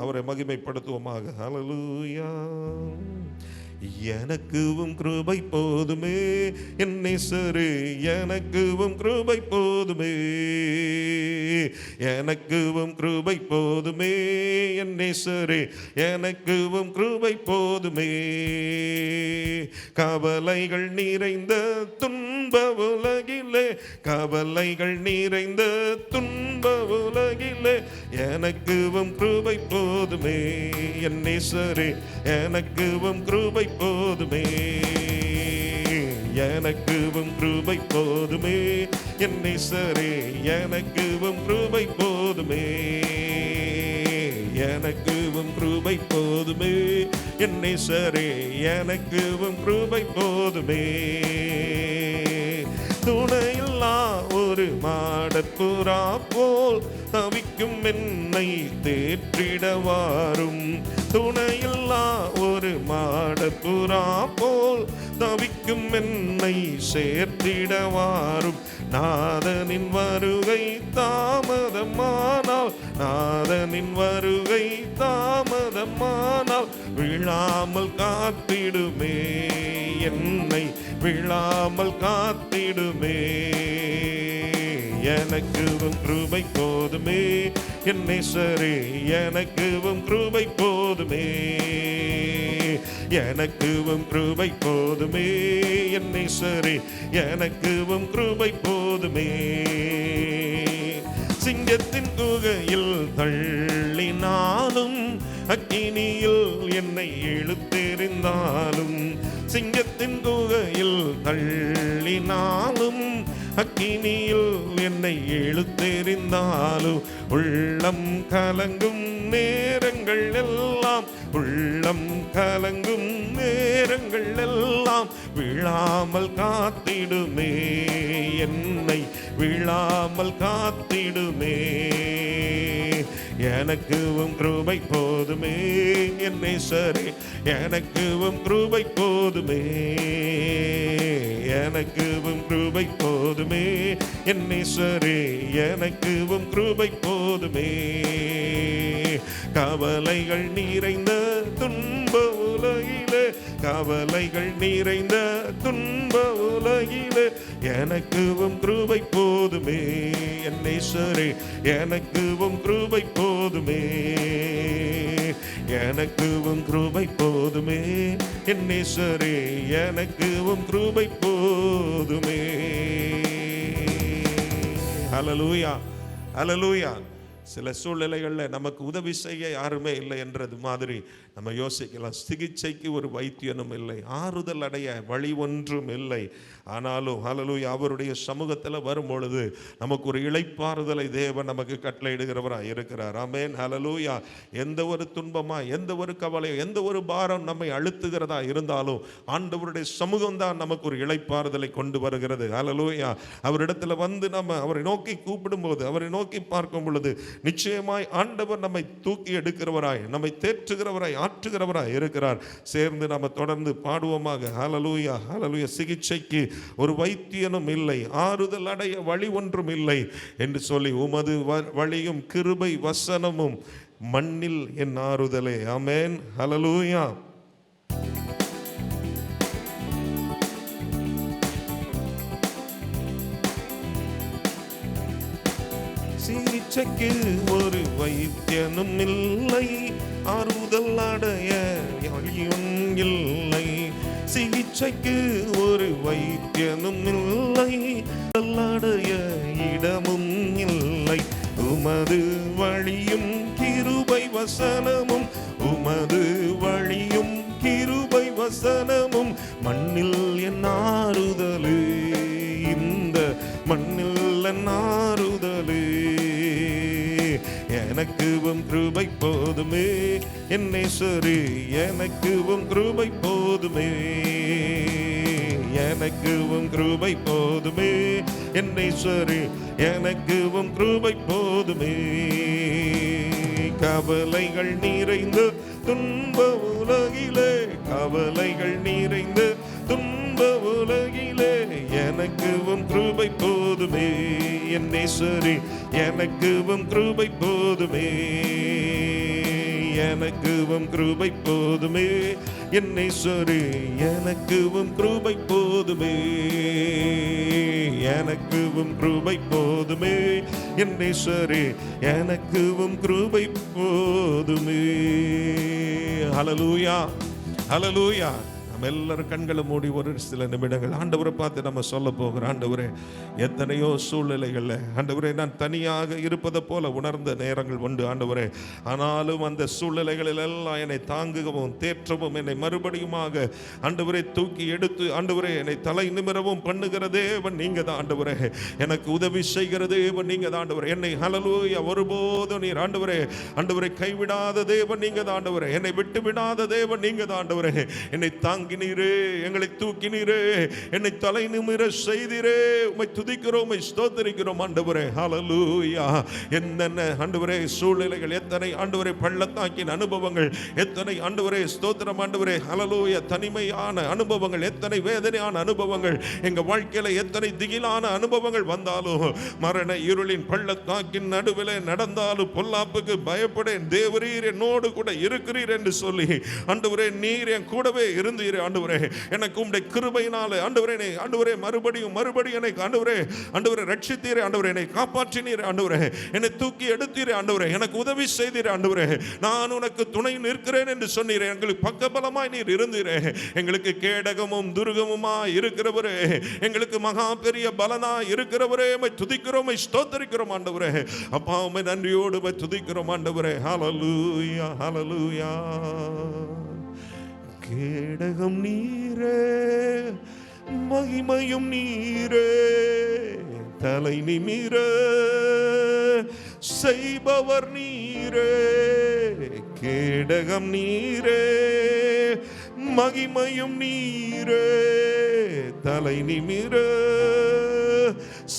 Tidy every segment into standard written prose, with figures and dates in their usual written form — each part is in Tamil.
அவரை மகிமைப்படுத்துவோமாக. ஹல்லேலூயா. எனக்குவும் கிருபை போதுமே என் நேசரே, எனக்குவும் கிருபை போதுமே, எனக்குவும் கிருபை போதுமே என் நேசரே, எனக்குவும் கிருபை போதுமே. கவலைகள் நிறைந்த துன்ப உலகிலே, கவலைகள் நிறைந்த துன்ப உலகிலே, எனக்குவும் கிருபை போதுமே என் நேசரே, எனக்குவும் கிருபை போதுமே, எனக்குவும் கிருபை போதுமே என் நேசரே, எனக்குவும் கிருபை போதுமே, எனக்குவும் கிருபை போதுமே என் நேசரே, எனக்குவும் கிருபை போதுமே. துணையில்லா ஒரு மாடப்புறா போல் தவிக்கும் என்னை தேற்றிடவாரும், துணையில்லா ஒரு மாடப்புறா போல் தவிக்கும் என்னை சேர்த்திடவாரும். நாதனின் வருகை தாமதமானால், நாதனின் வருகை தாமதமானால் விழாமல் காத்திடுமே, என்னை விழாமல் காத்திடுமே. எனக்குவும் கிருபை போதுமே என் நேசரே, எனக்குவும் கிருபை போதுமே, எனக்குவும் கிருபை போதுமே என் நேசரே, எனக்குவும் கிருபை போதுமே. சிங்கத்தின் குகையில் தள்ளினாலும், அக்கினியில் என்னை இழுத்தெறிந்தாலும், சிங்கத்தின் குகையில் தள்ளினாலும், அக்கினியில் என்னை இழுத்தெறிந்தாலும், உள்ளம் கலங்கும் நேரங்கள் எல்லாம், உள்ளம் கலங்கும் நேரங்கள் எல்லாம் விழாமல் காத்திடுமே, என்னை விழாமல் காத்திடுமே. எனக்குவும் கிருபை போதுமே என் நேசரே, எனக்குவும் கிருபை போதுமே, எனக்குவும் கிருபை போதுமே என் நேசரே, எனக்குவும் கிருபை போதுமே. கவலைகள் நிறைந்த துன்ப உலகிலே, கவலைகள் நிறைந்த துன்ப உலகிலே, எனக்குவும் கிருபை போதுமே என் நேசரே, எனக்குவும் கிருபை போதுமே, எனக்குவும் கிருபை போதுமே என் நேசரே, எனக்குவும் கிருபை போதுமே. ஹல்லேலூயா, ஹல்லேலூயா. சில சூழ்நிலைகளில் நமக்கு உதவி செய்ய யாருமே இல்லை என்றது மாதிரி நம்ம யோசிக்கலாம். சிகிச்சைக்கு ஒரு வைத்தியனும் இல்லை, ஆறுதல் அடைய வழி ஒன்றும் இல்லை. ஆனாலும் ஹல்லேலூயா, அவருடைய சமூகத்தில் வரும்பொழுது நமக்கு ஒரு இளைப்பாறுதலை தேவன் நமக்கு கட்டளையிடுகிறவராக இருக்கிறார். ஆமென், ஹல்லேலூயா. எந்த ஒரு துன்பமா, எந்த ஒரு கவலையோ, எந்த ஒரு பாரம் நம்மை அழுத்துகிறதா இருந்தாலும் ஆண்டவருடைய சமூகம் தான் நமக்கு ஒரு இளைப்பாறுதலை கொண்டு வருகிறது. ஹல்லேலூயா. அவரிடத்துல வந்து நம்ம அவரை நோக்கி கூப்பிடும்போது, அவரை நோக்கி பார்க்கும் பொழுது நிச்சயமாய் ஆண்டவர் நம்மை தூக்கி எடுக்கிறவராய், நம்மை தேற்றுகிறவராய், ஆற்றுகிறவராய் இருக்கிறார். சேர்ந்து நம்ம தொடர்ந்து பாடுவோமாக. ஹல்லேலூயா, ஹல்லேலூயா. சிகிச்சைக்கு ஒரு வைத்தியனும் இல்லை, ஆறுதல் அடைய வழி ஒன்றும் இல்லை என்று சொல்லி, உமது வழியும் கிருபை வசனமும் மண்ணில் என் ஆறுதலே. ஆமென், ஹல்லேலூயா. சிகிச்சைக்கு ஒரு வைத்தியனும் இல்லை, ஆறுதல் அடைய வழியும் இல்லை. சிகிச்சைக்கு ஒரு வைத்தியனும் இல்லை, அடைய இடமும் இல்லை. உமது வழியும் கிருபை வசனமும், உமது வழியும் கிருபை வசனமும் மண்ணில் என் ஆறுதலே, இந்த மண்ணில் என் ஆறுதலே. எனக்குவும் கிருபை போதுமே என் நேசரே, எனக்குவும் கிருபை போதுமே, எனக்குவும் கிருபை போதுமே என் நேசரே, எனக்குவும் கிருபை போதுமே. கவலைகள் நிறைந்த துன்ப உலகிலே, கவலைகள் நிறைந்த துன்ப உலகிலே, எனக்குவும் கிருபை போதுமே என் நேசரே, எனக்குவும் கிருபை போதுமே, எனக்குவும் கிருபை போதுமே, என்னேசரே எனக்குவும் கிருபை போதுமே, எனக்குவும் கிருபை போதுமே, என்னேசரே எனக்குவும் கிருபை போதுமே. ஹல்லேலூயா, ஹல்லேலூயா. நம்ம எல்லாரும் கண்களை மூடி ஒரு சில நிமிடங்கள் ஆண்டவரை பார்த்து நம்ம சொல்ல போகிறோம். ஆண்டவரே, எத்தனையோ சூழ்நிலைகளில் ஆண்டவரே நான் தனியாக இருப்பதை போல உணர்ந்த நேரங்கள் உண்டு ஆண்டவரே. ஆனாலும் அந்த சூழ்நிலைகளில் எல்லாம் என்னை தாங்குகவும் தேற்றவும் என்னை மறுபடியுமாக ஆண்டவரை தூக்கி எடுத்து ஆண்டவரே என்னை தலை நிமிரவும் பண்ணுகிற தேவன் நீங்க தான் ஆண்டவரே. எனக்கு உதவி செய்கிற தேவன் நீங்க தான் ஆண்டவரே. என்னை ஹல்லேலூயா ஒருபோதும் நீர் ஆண்டவரே ஆண்டவரை கைவிடாத தேவன் நீங்க தான் ஆண்டவரே. என்னை விட்டு விடாத தேவன் நீங்க தான் ஆண்டவரே. என்னை தாங்கினீரே, எங்களை தூக்கினீரே, என்னை தலை நிமிர செய்தீரே. உம்மை துதிக்கிறோம், உம்மை ஸ்தோத்திரிக்கிறோம் ஆண்டவரே. ஹல்லேலூயா. என்னென்ன ஆண்டவரே சூழ்நிலைகள், எத்தனை ஆண்டவரே பள்ளத்தாக்கின் அனுபவங்கள், எத்தனை ஆண்டவரே ஸ்தோத்திரம் ஆண்டவரே. ஹல்லேலூயா. தனிமையான அனுபவங்கள், எத்தனை வேதனையான அனுபவங்கள் எங்க வாழ்க்கையில, எத்தனை திகிலான அனுபவங்கள் வந்தாலும், மரண இருளின் பள்ளத்தாக்கின் நடுவில் நடந்தாலும் பொல்லாப்புக்கு பயப்படேன், தேவரீர் என்னோடு கூட இருக்கிறீர் என்று சொல்லி ஆண்டவரே நீர் என் கூடவே இருந்தீர் ஆண்டவரே. எனக்கு உம்முடைய கிருபையினாலே ஆண்டவரே ஆண்டவரே மறுபடியும் என்னை ஆண்டவரே ரட்சித்தீரே ஆண்டவரே. என்னை காப்பாற்றினீரே ஆண்டவரே. என்னை தூக்கி எடுத்தீரே ஆண்டவரே. எனக்கு உதவி செய்தீரே ஆண்டவரே. நான் உனக்கு துணை நிற்கிறேன் என்று சொன்னீரே. எங்களுக்கு பக்கபலமாய் நீர் இருந்தீரே. எங்களுக்கு கேடகமும் துர்கமுமாய் இருக்கிறவரே, எங்களுக்கு மகா பெரிய பலனாய் இருக்கிறவரே, உம்மை துதிக்கிறோம், உம்மை ஸ்தோத்திரிக்கிறோம் ஆண்டவரே. அப்பா உம்மை நன்றியோடு உம்மை துதிக்கிறோம் ஆண்டவரே. ஹல்லேலூயா, ஹல்லேலூயா. கேடகம் நீரே, மகிமையும் நீரே, தலை நிமிர செய்பவர் நீரே. கேடகம் நீரே, மகிமையும் நீரே, தலை நிமிர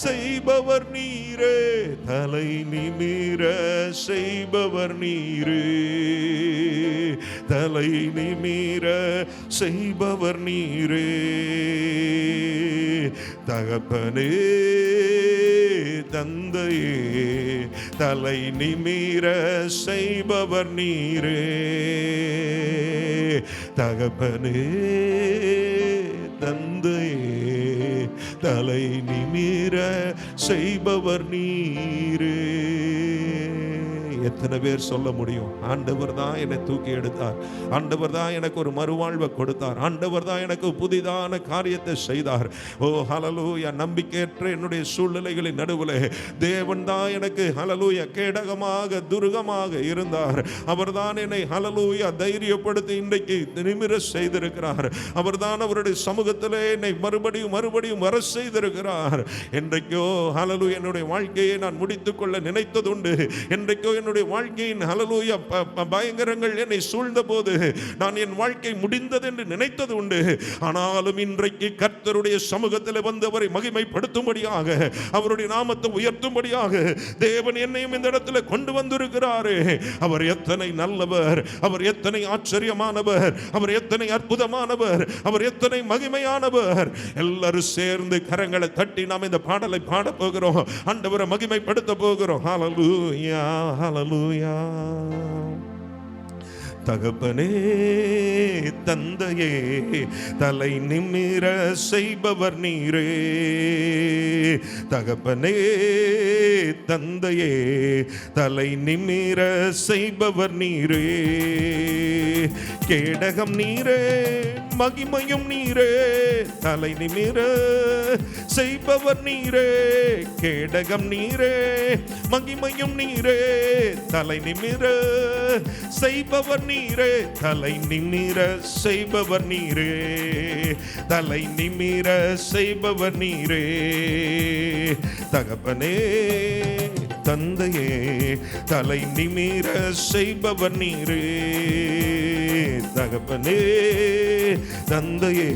செய்பவர் நீரே, தலை நிமிர செய்பவர் நீரே, தலை நிமிர செய்பவர் நீரே. தகப்பனே தந்தையே, தலை நிமிர செய்பவர் நீரே. தகப்பனே தந்தையே, தலை நிமிர செய்பவர் நீரே. எத்தனை பேர் சொல்ல முடியும், ஆண்டவர் தான் என்னை தூக்கி எடுத்தார், ஆண்டவர் தான் எனக்கு ஒரு மறுவாழ்வை கொடுத்தார், ஆண்டவர் தான் எனக்கு புதிதான காரியத்தை செய்தார். ஓ ஹல்லேலூயா. நம்பிக்கையற்ற என்னுடைய சூழ்நிலைகளின் நடுவில் தேவன் தான் எனக்கு ஹல்லேலூயா கேடகமாக துர்கமாக இருந்தார். அவர் தான் என்னை ஹல்லேலூயா தைரியப்படுத்தி இன்றைக்கு நிமிர செய்திருக்கிறார். அவர் தான் அவருடைய சமூகத்திலே என்னை மறுபடியும் வர செய்திருக்கிறார். என்றைக்கோ ஹல்லேலூயா என்னுடைய வாழ்க்கையை நான் முடித்துக் கொள்ள நினைத்ததுண்டு. என்றைக்கோ என்னுடைய வாழ்க்கையின் ஹல்லேலூயா பயங்கரங்கள் என்னை சூழ்ந்த போது நான் என் வாழ்க்கை முடிந்தது என்று நினைத்தது உண்டு. ஆனாலும் இன்றைக்கு கர்த்தருடைய சமூகத்தில் வந்தவரை மகிமைப்படுத்தும்படியாக, அவருடைய நாமத்தை உயர்த்தும்படியாக தேவன் என்னையும் இந்த இடத்துல கொண்டு வந்திருக்கிறார். அவர் எத்தனை நல்லவர், அவர் எத்தனை ஆச்சரியமானவர், அவர் எத்தனை அற்புதமானவர், அவர் எத்தனை மகிமையானவர். எல்லாரும் சேர்ந்து கரங்களை தட்டி நாம் இந்த பாடலை பாட போகிறோம், ஆண்டவரை மகிமைப்படுத்த போகிறோம். ஹல்லேலூயா, ஹல்லேலூயா. தகப்பனே தந்தையே, தலை நிமிர செய்பவர் நீரே. தகப்பனே தந்தையே, தலை நிமிர செய்பவர் நீரே. கேடகம் நீரே, மகிமையும் நீரே, தலை நிமிர செய்பவர் நீரே. கேடகம் நீரே, மகிமையும் நீரே, தலை நிமிர செய்பவர் நீரே. தலை நிமிர செய்பவர் நீரே, தலை நிமிர செய்பவர் நீரே. தகப்பனே தந்தையே, தலை நிமிர செய்பவர் நீரே. தகப்பனே தந்தையே,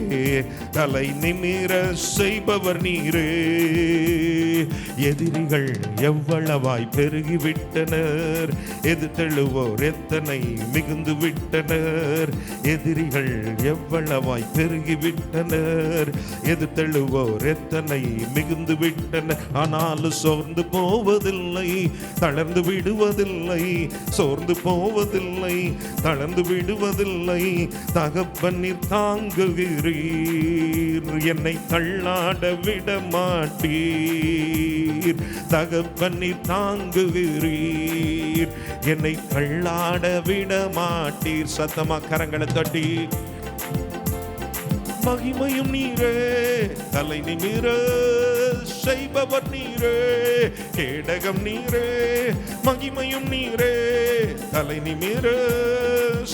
தலை நிமிர செய்பவர் நீரே. எதிரிகள் எவ்வளவாய் பெருகிவிட்டனர், எதிர்த்தெழுவோர் எத்தனை மிகுந்து விட்டனர். எதிரிகள் எவ்வளவாய் பெருகிவிட்டனர், எதிர்த்தெழுவோர் எத்தனை மிகுந்து விட்டனர். ஆனாலும் சோர்ந்து போவதில்லை, தளர்ந்து விடுவதில்லை, சோர்ந்து போவதில்லை, தளர்ந்து விடுவதில்லை. தகப்பனில் தாங்குகிறீர், என்னை தள்ளாட விட மாட்டீர். தகப்பனில் தாங்குகிறீர், என்னை தள்ளாட விட மாட்டீர். சத்தமா கரங்களை தட்டி மகிமையும் நீரே, தலை நிமிர செய்பவர் நீரே, கேடகம் நீரே, மகிமையும் நீரே, தலை நிமிர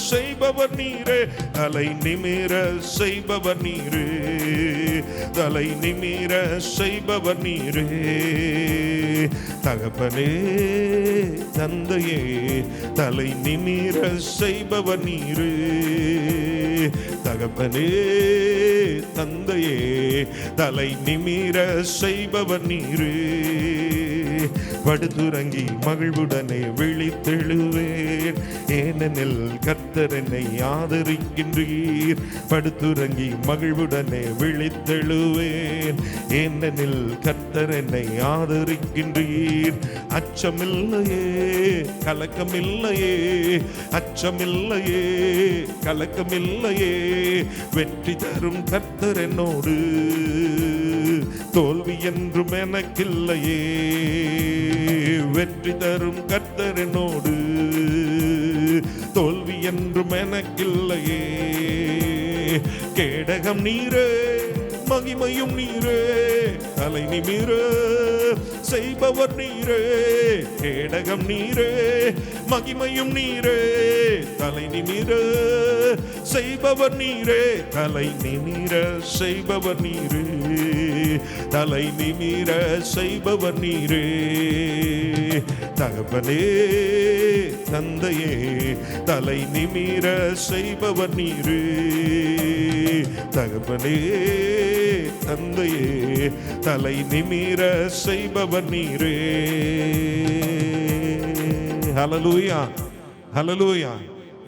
செய்பவர் நீரே, தலை நிமிர செய்பவர் நீரே, தலை நிமிர செய்பவர் நீரே. தகப்பனே தந்தையே, தலை நிமிர செய்பவர் நீரே. தகப்பனே தந்தையே, தலை நிமிர செய்பவர் நீரே. படுத்துறங்கி மகிழ்வுடனே விழித்தெழுவேன், ஏனெனில் கர்த்தர் என்னை ஆதரிக்கின்றீர். படுத்துறங்கி மகிழ்வுடனே விழித்தெழுவேன், ஏனெனில் கர்த்தர் என்னை ஆதரிக்கின்றீர். அச்சமில்லையே கலக்கமில்லையே, அச்சமில்லையே கலக்கமில்லையே. வெற்றி தரும் கர்த்தர் என்னோடு, தோல்வி என்றும் எனக்கில்லையே. வெற்றி தரும் கர்த்தர் என்னோடு, தோல்வி என்றும் எனக்கில்லையே. கேடகம் நீரே, மகிமையும் நீரே, தலை நிமிர செய்பவர் நீரே. கேடகம் நீரே, மகிமையும் நீரே, தலை நிமிர செய்பவர் நீரே. தலை நிமிர செய்பவர் நீரே, தலை நிமிர செய்பவர் நீரே. தகப்பனே தந்தையே, தலை நிமிர செய்பவர் நீரே. தகப்பனே தந்தையே, தலை நிமிர செய்பவர் நீரே. ஹல்லேலூயா, ஹல்லேலூயா.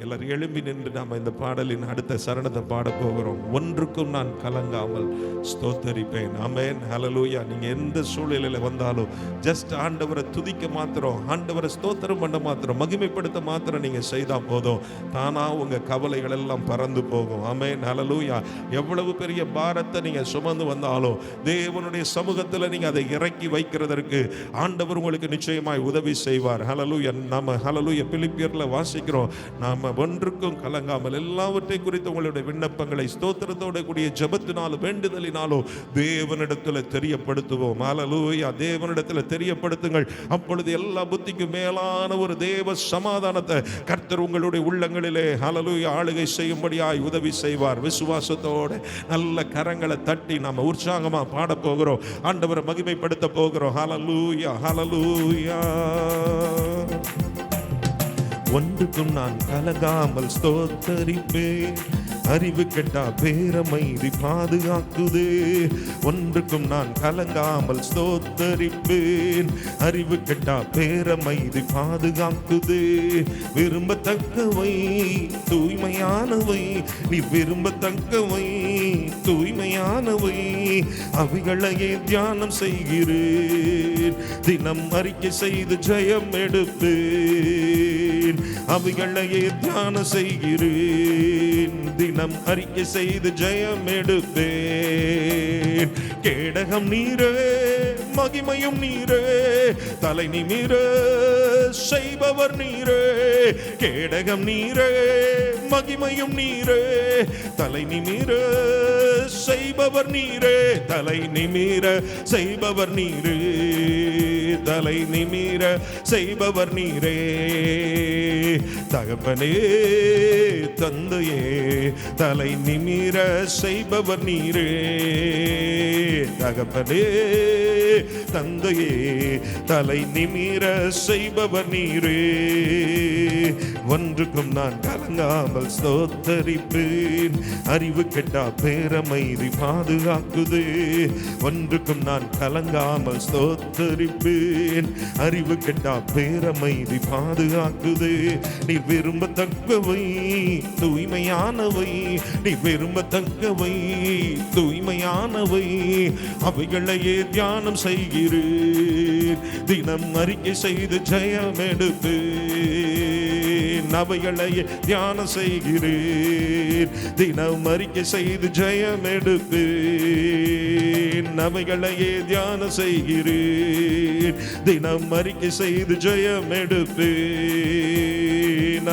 எல்லாரும் எழும்பி நின்று நாம் இந்த பாடலின் அடுத்த சரணத்தை பாட போகிறோம். ஒன்றுக்கும் நான் கலங்காமல் ஸ்தோத்தரிப்பேன். ஆமென், ஹல்லேலூயா. நீங்க எந்த சூழ்நிலையில வந்தாலும் ஜஸ்ட் ஆண்டவரை துதிக்க மாத்திரம், ஆண்டவரை ஸ்தோத்திரம் பண்ண மாத்திரம், மகிமைப்படுத்த மாத்திரம் நீங்க செய்தா போதும், தானா உங்க கவலைகள் எல்லாம் பறந்து போகும். ஆமென், ஹல்லேலூயா. எவ்வளவு பெரிய பாரத்தை நீங்க சுமந்து வந்தாலும் தேவனுடைய சமூகத்தில் நீங்க அதை இறக்கி வைக்கிறதற்கு ஆண்டவர் உங்களுக்கு நிச்சயமாய் உதவி செய்வார். ஹல்லேலூயா. நாம ஹல்லேலூயா பிலிப்பியர்ல வாசிக்கிறோம், நாம ஒன்றுக்கும் கலங்காமல் எல்லாவற்றை குறித்து உங்களுடைய விண்ணப்பங்களை ஸ்தோத்திரத்தோட கூடிய ஜெபத்தினாலும் வேண்டுதலினாலும் தேவனிடத்தில் தெரியப்படுத்துவோம். ஹல்லேலூயா. தேவனிடத்தில் தெரியப்படுத்துங்கள். அப்பொழுது எல்லா புத்திக்கும் மேலான ஒரு தேவ சமாதானத்தை கர்த்தர் உங்களுடைய உள்ளங்களிலே ஹல்லேலூயா ஆளுகை செய்யும்படியாய் உதவி செய்வார். விசுவாசத்தோட நல்ல கரங்களை தட்டி நாம உற்சாகமா பாட போகிறோம், ஆண்டவரை மகிமைப்படுத்த போகிறோம். ஹல்லேலூயா, ஹல்லேலூயா. ஒன்றுக்கும் நான் கலங்காமல் ஸ்தோத்தரிப்பேன், அறிவு கெட்டா பேரமைதி பாதுகாக்குதே. ஒன்றுக்கும் நான் கலங்காமல் ஸ்தோத்தரிப்பேன், அறிவு கெட்டா பேரமைதி பாதுகாக்குதே. விரும்பத்தக்கவை தூய்மையானவை, நீ விரும்பத்தக்கவை தூய்மையானவை, அவைகளையே தியானம் செய்கிறேன். தினம் அறிக்கை செய்து ஜெயம் எடுப்பேன், அவைகளையே தியானம் செய்கிறேன். தினம் அறிக்கை செய்து ஜெயம் எடுப்பேன். கேடகம் நீரே, மகிமையும் நீரே, தலை நிமிர செய்பவர் நீரே. கேடகம் நீரே, மகிமையும் நீரே, தலை நிமிர செய்பவர் நீரே. தலை நிமிர செய்பவர் நீரே, தலை நிமிர செய்பவர் நீரே. தகப்பனே தந்தையே, தலை நிமிர செய்பவர் நீரே. தகப்பனே தந்தையே, தலை நிமிர செய்பவர் நீரே. ஒன்றுக்கும் நான் கலங்காமல் ஸ்தோத்தரிப்பேன். அறிவு கெட்டா பேரமைதி பாதுகாக்குது. ஒன்றுக்கும் நான் கலங்காமல் ஸ்தோத்தரிப்பேன். அறிவு கெட்டா பேரமைதி பாதுகாக்குது. நீ விரும்பத்தக்கவை தூய்மையானவை, நீ விரும்பத்தக்கவை தூய்மையானவை, அவைகளையே தியானம் செய்கிறேன். தினம் அறிக்கை செய்து ஜெயம் எடுப்பேன். அவைகளையே தியானம் செய்கிறேன். தினம் அறிக்கை செய்து ஜெயம் எடுப்பேன். அவைகளையே தியானம் செய்கிறேன். தினம் அறிக்கை செய்து ஜெயம் எடுப்பேன்.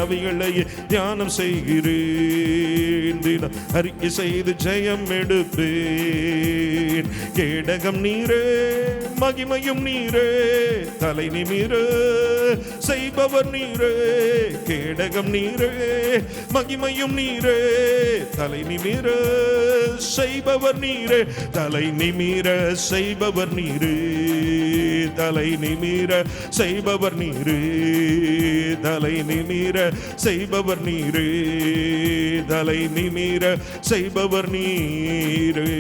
அவைகளையே தியானம் செய்கிறேன். தினம் அறிக்கை செய்து ஜெயம் எடுப்பேன். கேடகம் நீரே, மகிமையும் நீரே, தலை நிமிர செய்பவர் நீரே. கேடகம் நீரே, மகிமையும் நீரே, தலை நிமிர செய்பவர் நீரே. தலை நிமிர செய்பவர் நீரே. தலை நிமிர செய்பவர் நீரே. தலை நிமிர செய்பவர் நீரே. தலை நிமிர செய்பவர் நீரே.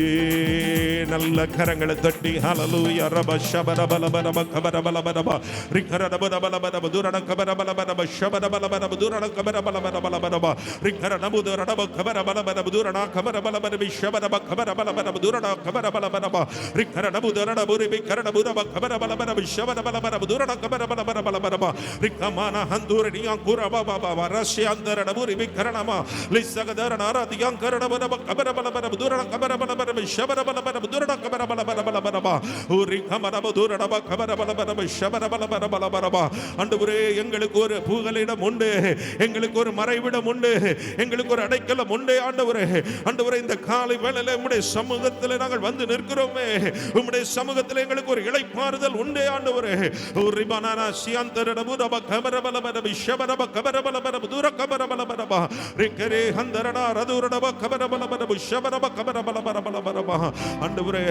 நல்ல கரங்களை தட்டி ஹல்லேலூயா ரப ஷபர பல பல கபர பல பல ரிகர பல பல பல துரண கபர பல பல ஷபர பல பல துரண கபர பல பல பல பல ரிகர நபுத ரப கபர பல பல துரண கபர பல பல ஷபர பல கபர பல பல துரண கபர பல பல ரிகர நபுத ரப ரி கர நபுத கபர பல பல ஷபர பல பல துரண கபர பல பல பல ரிகமான ஹந்துர நியா குர பப பப ரஷ்யந்தர நபு ரி கரணமா லிசகதர நாரதியா கர நபு கபர பல பல துரண கபர பல பல ஷபர பல பல துரண கபர பல பல பல பல உரி கமர துரண கபர பல பல ஷபர பல பல பல பல. ஆண்டவரே, எங்களுக்கு ஒரு புகலிடம் உண்டு, எங்களுக்கு ஒரு மறைவிடம் உண்டு, எங்களுக்கு ஒரு அடைக்கலம் உண்டு. ஆண்டவரே, ஆண்டவரே, இந்த காலை வேளையிலே உம்முடைய சமூகத்தில் நாங்கள் வந்து நிற்கிறோமே. உம்முடைய சமூகத்தில் எங்களுக்கு ஒரு இளைப்பாறுதல் உண்டு. ஆண்டவரே, ஒரு பனானா சியாந்தர நபுரப கபர பல பல ஷபரப கபர பல பல துர கபர பல பல ரிகரே ஹந்தரனா ரதுரப கபர பல பல ஷபரப கபர பல பல பல பல. ஆண்டவரே,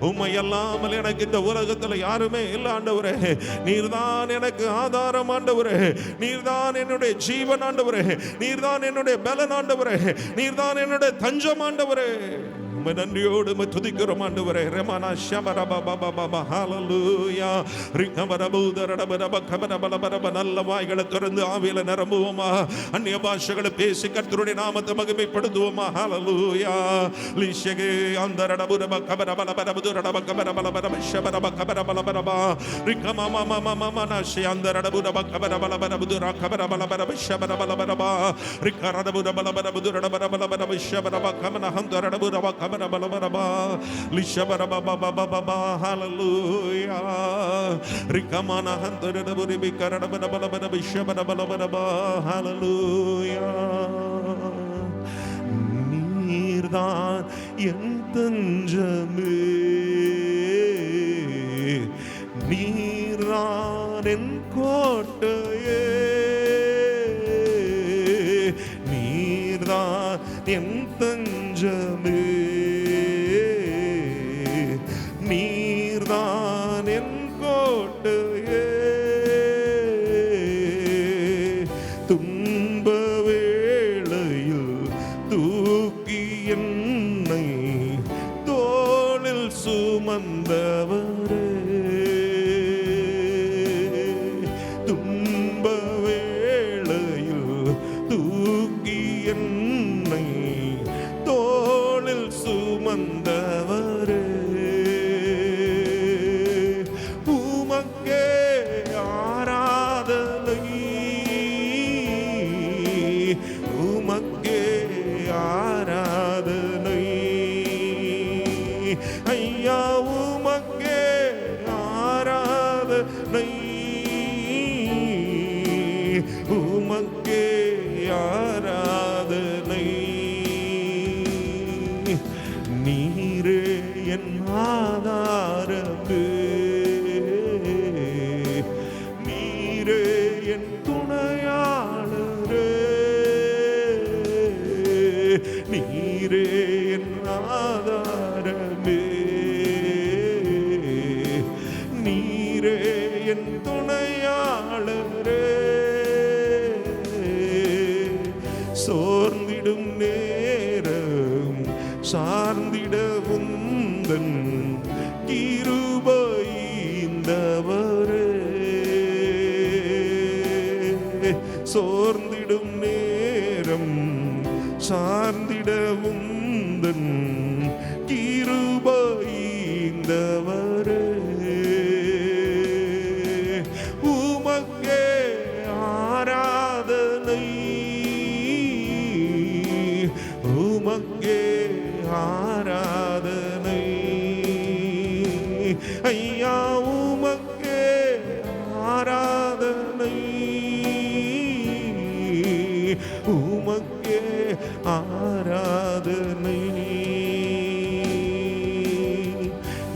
உம்மை அல்லாமல் எனக்கு இந்த உலகத்தில் யாருமே இல்லை. ஆண்டவரே, நீர்தான் எனக்கு ஆதாரம். ஆண்டவரே, நீர்தான் என்னுடைய ஜீவன். ஆண்டவரே, நீர்தான் என்னுடைய பலன். ஆண்டவரே, நீர்தான் என்னுடைய தஞ்சம். ஆண்டவரே, நன்றியோடு துதிக்கிறோம். ஆண்டவரே, ரமணா ஷபரப பப ஹல்லேலூயா ரிகமரபூதரபரப கமரபலபரப. நல்ல வாய்களை திறந்து ஆவியில நிரம்புவோமா. அந்நிய பாஷைகளை பேசி கர்த்தருடைய நாமத்தை மகிமைப்படுத்துவோமா. ஹல்லேலூயா லிஷகே அந்தரபரப கமரபலபரப துரப கமரபலபரப ஷபரப கமரபலபரப ரிகமமமமமன ஷயந்தரபரப கமரபலபரப துர கமரபலபரப ஷபரபலபரப ரிகரபரபரப துரபரபரப ஷபரப கமனஹந்தரபரப ஹல்லேலூயா ரிகமன ஹந்தரபரப கரபரபரப ஷபரபலபரப ஹல்லேலூயா. நீர்தான் என் தஞ்சமே, நீர்தான் என் கோட்டையே, நீர்தான் என் தஞ்சமே, நீர்தான் என் கோட்டையே. துன்ப வேளையில் தூக்கி என்னை தோளில் சுமந்தவரே, துன்ப வேளையில் தூக்கி என்னை தோளில் சுமந்தவரே. உமக்கே ஆராதனை, உமக்கே ஆராதனை ஐயா, உமக்கே ஆராதனை, உமக்கே ஆராதனை. நீரே என் ஆதாரமே, நீரே என் துணையாளரே, நீரே என் ஆதாரமே, நீரே என் துணையாளரே. சார்ந்திட உந்தன் கிருபை இந்தவரே. சோர்ந்திடும் நேரம் சார்ந்திட உந்தன் கிருபை இந்தவரே. உமக்கே ஆராதனை, உமக்கே ஆராதனை ஐயா, உமக்கே ஆராதனை, உமக்கே ஆராதனை.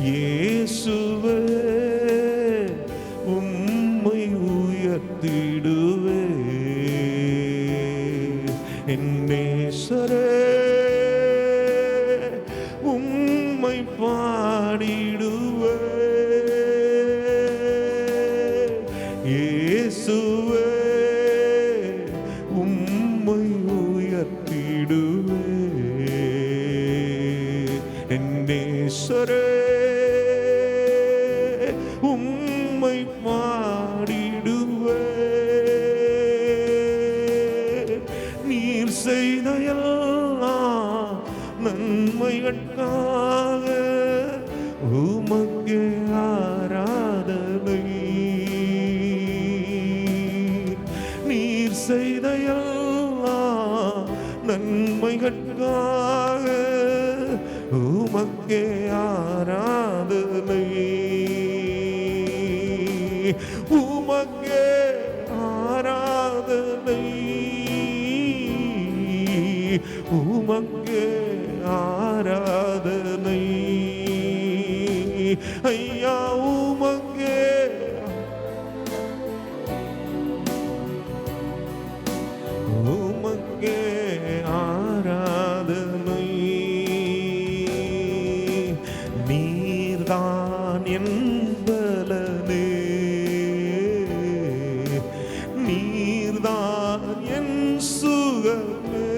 இயேசுவே உம்மை உயர்த்திடுவே, என் நேசரே உம்மை பாடிடுவே. இயேசுவே உம்மை உயர்த்திடுவே, என் நேசரே உம்மை பாடிடுவே. நீர் செய்த எல்லா நன்மைகளுக்காக உமக்கே ஆராதனை. நீர் செய்த எல்லா நன்மைகளுக்காக உமக்கே ஆராதனை. உமக்கே ஆராதனை, உமக்கே ஆராதனை ஐயா, உமக்கே உமக்கே ஆராதனை. நீர்தான் என் பலனே, நீர்தான் என் சுகமே,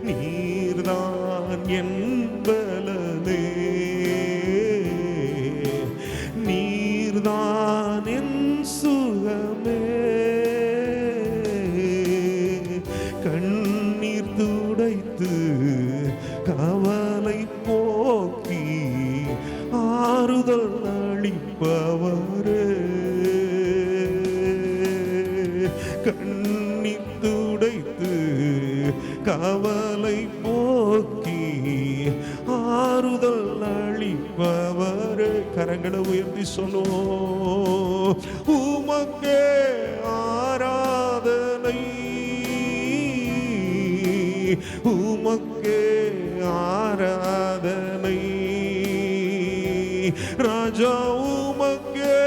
நீர்தான் என் பலனே, நீர்தான் என் சுகமே. கண்ணீர் துடைத்து கவலை போக்கி ஆறுதல் அளிப்பவரே. கண்ணீர் துடைத்து கவலை போக்கி ஆறுதல் அளிப்பவரே. கரங்களை உயர்த்தி சொல்லுவோம். உமக்கே ஆராதனை, உமக்கே ஆராதனை ராஜா, உமக்கே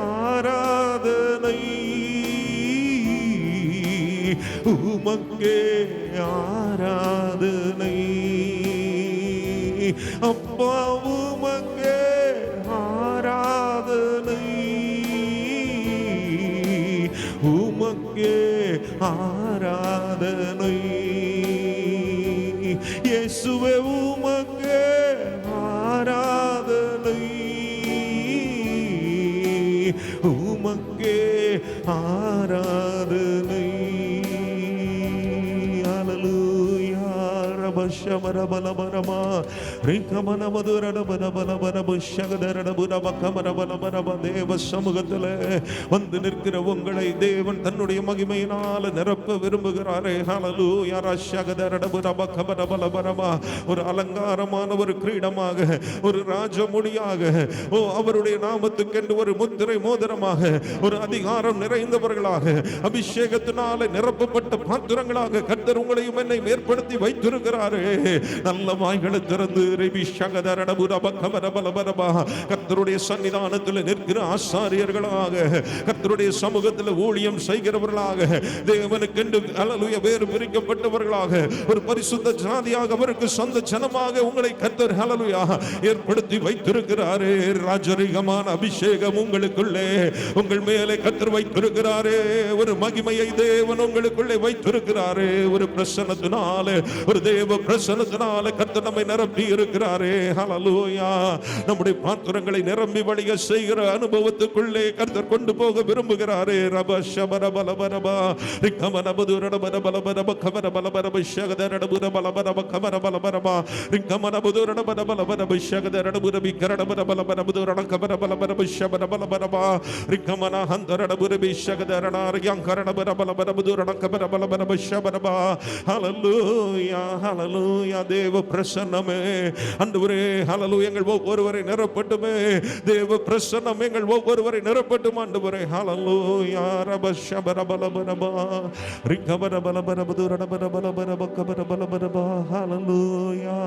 ஆராதனை, உமக்கே ஆராதனை அப்பா, உமக்கே ஆராதனை, உமக்கே ஆராதனை. இயேசுவே உமக்கே ஆராதனை, உமக்கே ஆராதனை. ஹல்லேலூயா. ரபஷமரபலபரமா தேவ சமூகத்தில் வந்து நிற்கிற உங்களை தேவன் தன்னுடைய மகிமையினால் நிரப்ப விரும்புகிறாரே. ஹல்லேலூயா. ரஷகதரடபுரபகபரபலபரமா ஒரு அலங்காரமான ஒரு கிரீடமாக, ஒரு ராஜமுடியாக, ஓ அவருடைய நாமத்துக்கென்று ஒரு முத்திரை மோதிரமாக, ஒரு அதிகாரம் நிறைந்தவர்களாக, அபிஷேகத்தினால நிரப்பப்பட்ட பாத்திரங்களாக கர்த்தர் உங்களையும் என்னை ஏற்படுத்தி வைத்திருக்கிறார். இருக்கிறாரே. நல்ல வாய்களை திறந்து கர்த்தருடைய சன்னிதானத்தில் நிற்கிற ஆசாரியர்களாக, கர்த்தருடைய சமூகத்தில் ஊழியம் செய்கிறவர்களாக, தேவனுக்கென்று அல்லேலூயா வேறு பிரிக்கப்பட்டவர்களாக, ஒரு பரிசுத்த ஜாதியாக, அவருக்கு சொந்த ஜனமாக உங்களை கர்த்தர் அல்லேலூயா ஏற்படுத்தி வைத்திருக்கிறாரே. ராஜரிகமான அபிஷேகம் உங்களுக்குள்ளே, உங்கள் மேலே கர்த்தர் வைத்திருக்கிறாரே. ஒரு மகிமையை தேவன் உங்களுக்குள்ளே வைத்திருக்கிறாரே. ஒரு பிரசன்னத்தினாலே, ஒரு தேவ பிரசன்னத்தினாலே கர்த்தர் நம்மை நிரப்பி இருக்கிறாரே. ஹல்லேலூயா. நம்முடைய பாத்திரங்களை நிரம்பி வழிய செய்கிற அனுபவத்துக்குள்ளே கர்த்தர் கொண்டு போக விரும்புகிறாரே. ரப ஷபர பலபரபா ரிக்கமன புதுரட பலபரப கமர பலபரப ஷகதரட புர பலபரப கமர பலபரபா ரிக்கமன புதுரட பலபரப ஷகதரட புர பிகரட பலபரப புதுரட கமர பலபரப ஷபர பலபரபா ரிக்கமன ஹந்தரட புர பிஷகதரட யங்கரட பலபரப புதுரட கமர பலபரப ஷபரபா. ஹல்லேலூயா, ஹல்லேலூயா. தேவ பிரசன்னமே ஆண்டவரே, ஹல்லேலூயா. எங்கள் ஒவ்வொருவரை நிரப்பட்டுமே. தேவ பிரசன்னம் எங்கள் ஒவ்வொருவரை நிரப்பட்டும் ஆண்டவரே. ஹல்லேலூயா. ரப ஷபர பலபரபா ரிக்கமர பலபரப புதுரட பலபரப கமர பலபரபா. ஹல்லேலூயா.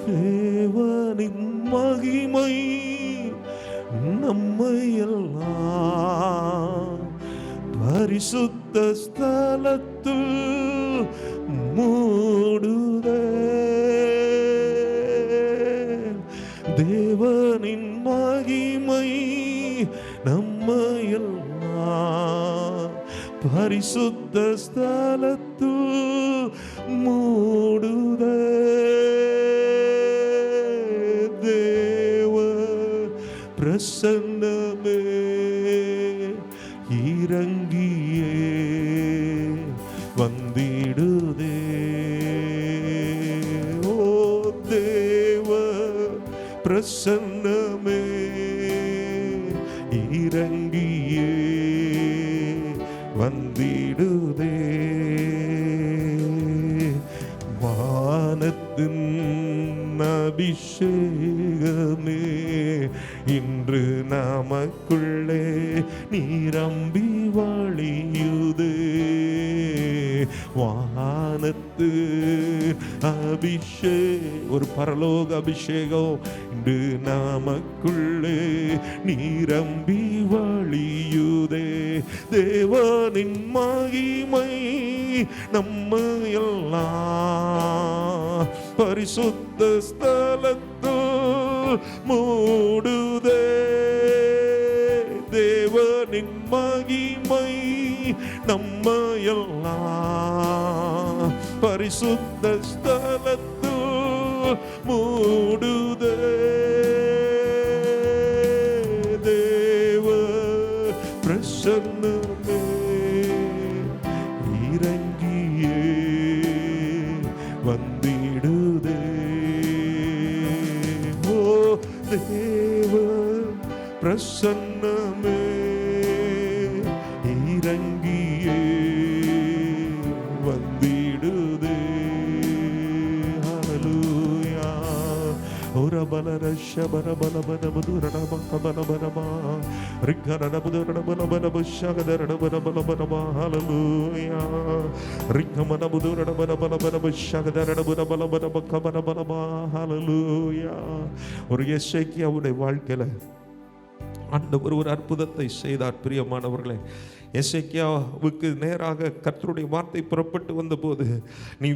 தேவனின் மகிமை நம்மையெல்லாம் பரிசுத்த ஸ்தலத்தில் மூடுதே. தேவனின் மகிமை நம்மையெல்லாம் பரிசுத்த ஸ்தலத்தில் மூடுதே. தேவ பிரசன்னமே இறங்கியே வந்திடுதே. ஓ தேவ பிரசன்னமே இறங்கியே வந்திடுதே. வானத்தின் அபிஷேகமே இன்று நமக்குள்ளே நிரம்பி வழியுதே. வானத்து அபிஷேகம், ஒரு பரலோக அபிஷேகம் இன்று நமக்குள்ளே நிரம்பி வழியுதே. தேவனின் மகிமை நம்மையெல்லாம் பரிசுத்த ஸ்தலத்தில் மூடுதே. தேவனின் மகிமை நம்மையெல்லாம் பரிசுத்த ஸ்தலத்தில் மூடுதே. தேவ பிரசன்னமே இறங்கியே வந்திடுதே. ஓ தேவ பிரசன்னமே இறங்கியே வந்திடுதே. ஹல்லேலூயா. ஓர பலர ஷபர பலபன புதுரட பலபனமா ரிக்கரட புதுரட பலபன புஷகதரட பலபனமா. ஹல்லேலூயா. ரிக்கமன புதுரட பலபன புஷகதரட பலபன கமன பலமா. ஹல்லேலூயா. ஒரு எசேக்கியாவுடைய வாழ்க்கையில ஆண்டவர் ஒரு அற்புதத்தை செய்தார். பிரியமானவர்களே, எசேக்கியாவுக்கு நேராக கர்த்தருடைய வார்த்தை புறப்பட்டு வந்தபோது, நீ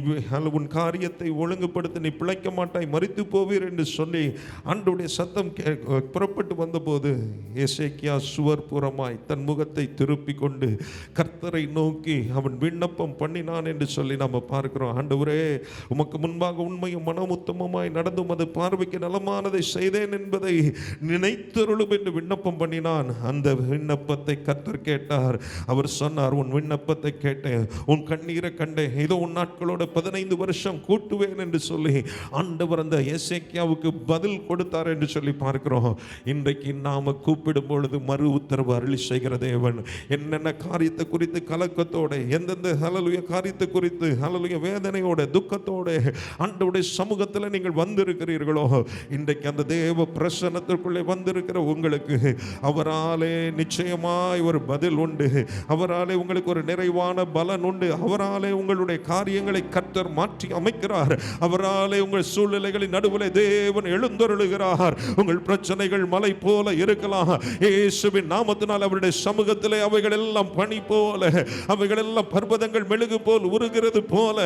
உன் காரியத்தை ஒழுங்குபடுத்த, நீ பிழைக்க மாட்டாய், மரித்து போவீர் என்று சொல்லி ஆண்டவருடைய சத்தம் புறப்பட்டு வந்தபோது, எசேக்கியா சுவர் புறமாய் தன் முகத்தை திருப்பி கொண்டு கர்த்தரை நோக்கி அவன் விண்ணப்பம் பண்ணினான் என்று சொல்லி நாம் பார்க்கிறோம். ஆண்டவரே, உமக்கு முன்பாக உண்மையும் மனமுத்தமமாய் நடந்தும் அது பார்வைக்கு நலமானதை செய்தேன் என்பதை நினைத்தருளும் என்று விண்ணப்பம் பண்ணினான். அந்த விண்ணப்பத்தை கர்த்தர் கேட்டார். அவர் சொன்னார், உன் விண்ணப்பத்தை கேட்டேன், உன் கண்ணீரை கண்டேன், இதோ உன் நாட்களோட 15 வருஷம் கூட்டுவேன் என்று சொல்லி ஆண்டவர் அந்த எசேக்கியாவுக்கு பதில் கொடுத்தார் என்று சொல்லி பார்க்கிறோம். இன்றைக்கு நாம கூப்பிடும் பொழுது மறு உத்தரவு அருளி செய்கிற தேவன். என்னென்ன காரியத்தை குறித்து கலக்கத்தோட, எந்தெந்த ஹல்லேலூயா காரியத்தை குறித்து ஹல்லேலூயா வேதனையோட துக்கத்தோட ஆண்டவருடைய சமூகத்தில் நீங்கள் வந்திருக்கிறீர்களோ, இன்றைக்கு அந்த தேவ பிரசன்னத்திற்குள்ளே வந்திருக்கிற உங்களுக்கு அவராலே நிச்சயமாய் ஒரு பதில் உண்டு. அவராலே உங்களுக்கு ஒரு நிறைவான பலன் உண்டு. அவராலே உங்களுடைய காரியங்களை கர்த்தர் மாற்றி அமைக்கிறார். அவராலே உங்கள் சூழ்நிலைகளின் நடுவில் தேவன் எழுந்தருளுகிறார். உங்கள் பிரச்சனைகள் மலை போல இருக்கலாம். இயேசுவின் நாமத்தினால் அவருடைய சமூகத்திலே அவைகள் எல்லாம் பனி போல, அவைகள் எல்லாம் பர்வதங்கள் மெழுகு போல் உருகிறது போல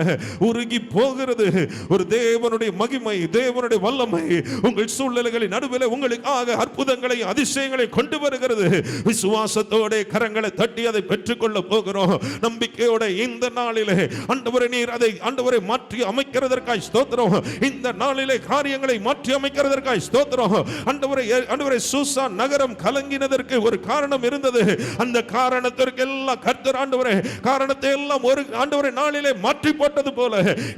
உருகி போகிறது. ஒரு தேவனுடைய மகிமை, தேவனுடைய வல்லமை உங்கள் சூழ்நிலைகளின் நடுவில் உங்களுக்காக அற்புதங்களை அதிசயங்களை கொண்டு வருகிறது. விசுவாசத்தோட கரங்களை தட்டி அதை பெற்றுக்கொள்ள போகிறோம். நம்பிக்கையோட இந்த நாளிலே ஆண்டவரே நீர் அதை ஆண்டவரை மாற்றி அமைக்கிறதற்காய் ஸ்தோத்திரம். இந்த நாளிலே காரியங்களை மாற்றி அமைக்கிறதற்காய் ஸ்தோத்திரம். ஆண்டவரே சூசா நகரம் கலங்கினதற்கு ஒரு காரணம் இருந்தது. அந்த காரணத்திற்கு எல்லாம் கர்த்தர் ஆண்டவரே காரணத்தை எல்லாம் ஒரு ஆண்டவரே நாளிலே மாற்றி போட்டது போல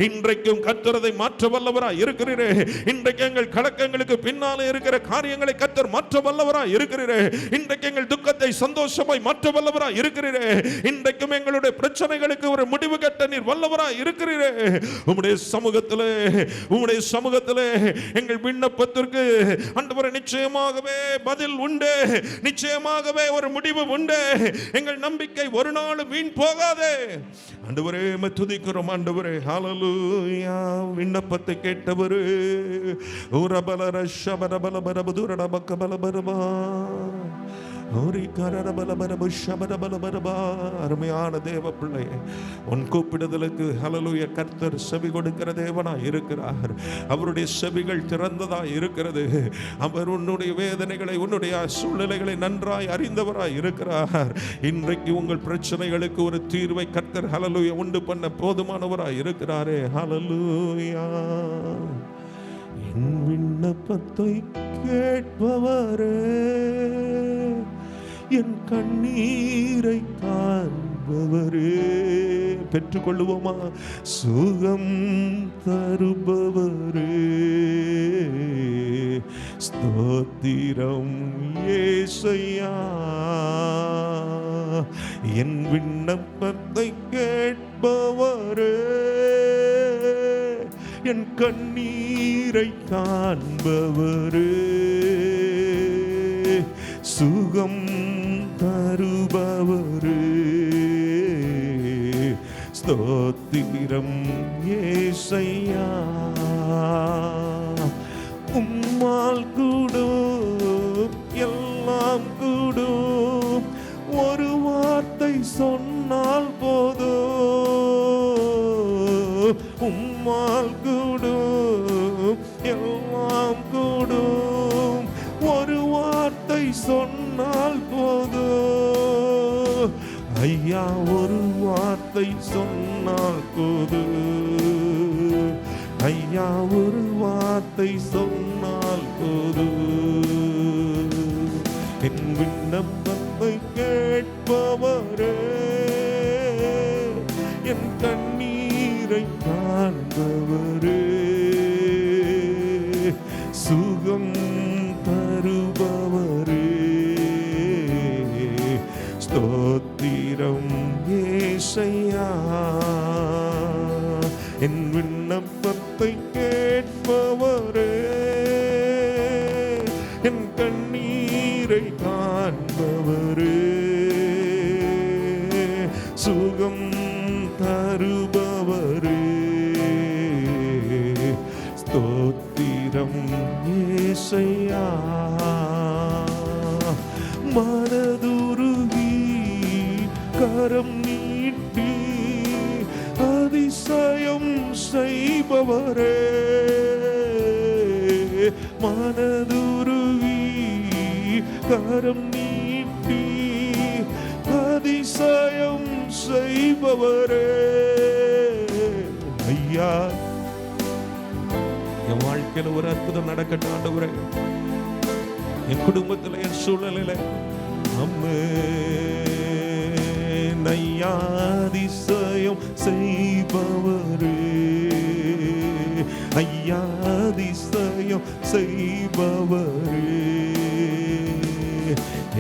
இன்றைக்கும் கர்த்தர் அதை மாற்ற வல்லவராய் இருக்கிறீரே. இன்றைக்கு எங்கள் கலக்கங்களுக்கு பின்னாலே இருக்கிற காரியங்களை கர்த்தர் மாற்ற வல்லவராய் இருக்கிறீரே. இன்றைக்கு எங்கள் துக்கத்தை சந்தோஷமாய் மாற்ற வல்லவராய் இருக்கிறீரே. இன்றைக்கும் எங்களுடைய பிரச்சனைகளுக்கு ஒரு முடிவு கட்ட நீர் வல்லவராய் இருக்கிறீரே. உம்முடைய சமூகத்திலே எங்கள் விண்ணப்பத்திற்கு ஆண்டவரே நிச்சயமாகவே பதில் உண்டு. நிச்சயமாகவே ஒரு முடிவு உண்டு. எங்கள் நம்பிக்கை ஒரு நாள் வீண் போகாதே. ஆண்டவரே துதிக்கிறோம். ஆண்டவரே ஹல்லேலூயா. விண்ணப்பத்தை கேட்டவரே உரபலர ஷபரபல பரபதுரட பக்கபல பரபா அருமையான தேவ பிள்ளையே, உன் கூப்பிடுதலுக்கு ஹல்லேலூயா கர்த்தர் செவி கொடுக்கிற தேவனாய் இருக்கிறார். அவருடைய செவிகள் திறந்ததாய் இருக்கிறது. அவர் உன்னுடைய வேதனைகளை, உன்னுடைய சூழ்நிலைகளை நன்றாய் அறிந்தவராய் இருக்கிறார். இன்றைக்கு உங்கள் பிரச்சனைகளுக்கு ஒரு தீர்வை கர்த்தர் ஹல்லேலூயா உண்டு பண்ண போதுமானவராய் இருக்கிறாரே. ஹல்லேலூயா. என் விண்ணப்பத்தை கேட்பவரே, என் கண்ணீரை காண்பவரே, பெற்றுக்கொள்ளுவோமா? சுகம் தருபவரே, ஸ்தோத்திரம் இயேசையா. என் விண்ணப்பத்தை கேட்பவரே, என் கண்ணீரை காண்பவரே, சுகம் தருபவரே, ஸ்தோத்திரம் இயேசையா. உம்மால் கூடும் எல்லாம் கூடும், ஒரு வார்த்தை சொன்னால் போதும். உம்மால் கூடும் எல்லாம் கூடும், ஒரு வார்த்தை சொன்னால் போதும். ஐயா ஒரு வார்த்தை சொன்னால் போதும். ஐயா ஒரு வார்த்தை சொன்னால் போதும். என் விண்ணப்பத்தை கேட்பவரே, என் கண்ணீரை காண்பவரே, சுகம் தருபவரே, ஸ்தோத்திரம் இயேசையா. என் விண்ணப்பத்தை கேட்பவரே, என் கண்ணீரை காண்பவரே, சுகம் தருபவரே, ஸ்தோத்திரம் இயேசையா. மனதுருகி கரம் நீட்டி அதிசயம் செய்பவரே, மனதுருகி கரம் நீட்டி அதிசயம் செய்பவரே. ஐயா என் வாழ்க்கையில ஒரு அற்புதம் நடக்கட்டும் ஆண்டவரே. என் குடும்பத்தில், என் சூழ்நிலையில அம்மே ஐயா அதிசயம் செய்பவரே, ஐயா அதிசயம் செய்பவரே,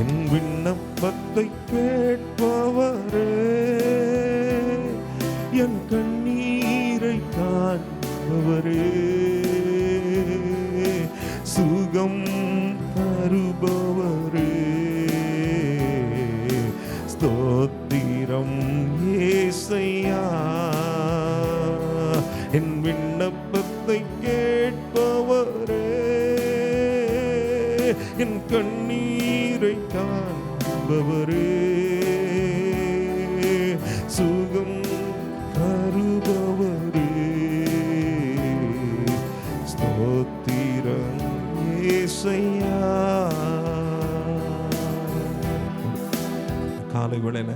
என் விண்ணப்பத்தை கேட்பவரே, என் கண்ணீரை காண்பவரே, சுகம் தருபவரே, ஸ்தோத்திரம் ஏசையா, என் விண்ணப்பத்தை கேட்பவரே, என் கண்ணீரை காண்பவரே, சுகம் தருபவரே, ஸ்தோத்திரம் ஏசையா. காலை வேளையில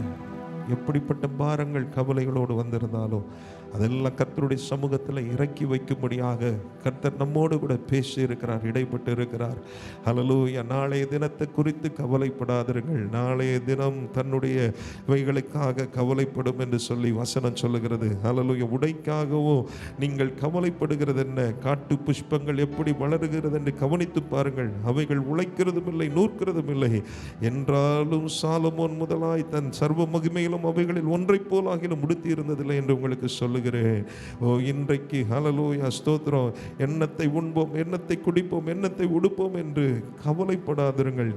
எப்படிப்பட்ட பாரங்கள் கவலைகளோடு வந்திருந்தாலும் அதெல்லாம் கர்த்தருடைய சமூகத்தில் இறக்கி வைக்கும்படியாக கர்த்தர் நம்மோடு கூட பேசி இருக்கிறார், இடைப்பட்டு இருக்கிறார். ஹல்லேலூயா. நாளைய தினத்தை குறித்து கவலைப்படாதீர்கள், நாளைய தினம் தன்னுடைய இவைகளுக்காக கவலைப்படும் என்று சொல்லி வசனம் சொல்லுகிறது. ஹல்லேலூயா. உடைக்காகவோ நீங்கள் கவலைப்படுகிறது என்ன? காட்டு புஷ்பங்கள் எப்படி வளருகிறது என்று கவனித்து பாருங்கள், அவைகள் உழைக்கிறதும் இல்லை, நூற்கிறதும் இல்லை. என்றாலும் சாலமோன் முதலாய் தன் சர்வ மகிமையிலும் அவைகளில் ஒன்றை போலாகிலும் முடித்து இருந்ததில்லை என்று உங்களுக்கு சொல்லுகிறேன். ஓ, இன்றைக்கு ஹல்லேலூயா ஸ்தோத்திரம், எண்ணத்தை உண்போம், எண்ணத்தை குடிப்போம், எண்ணத்தை உடுப்போம் என்று கவலைப்படாதிருங்கள்.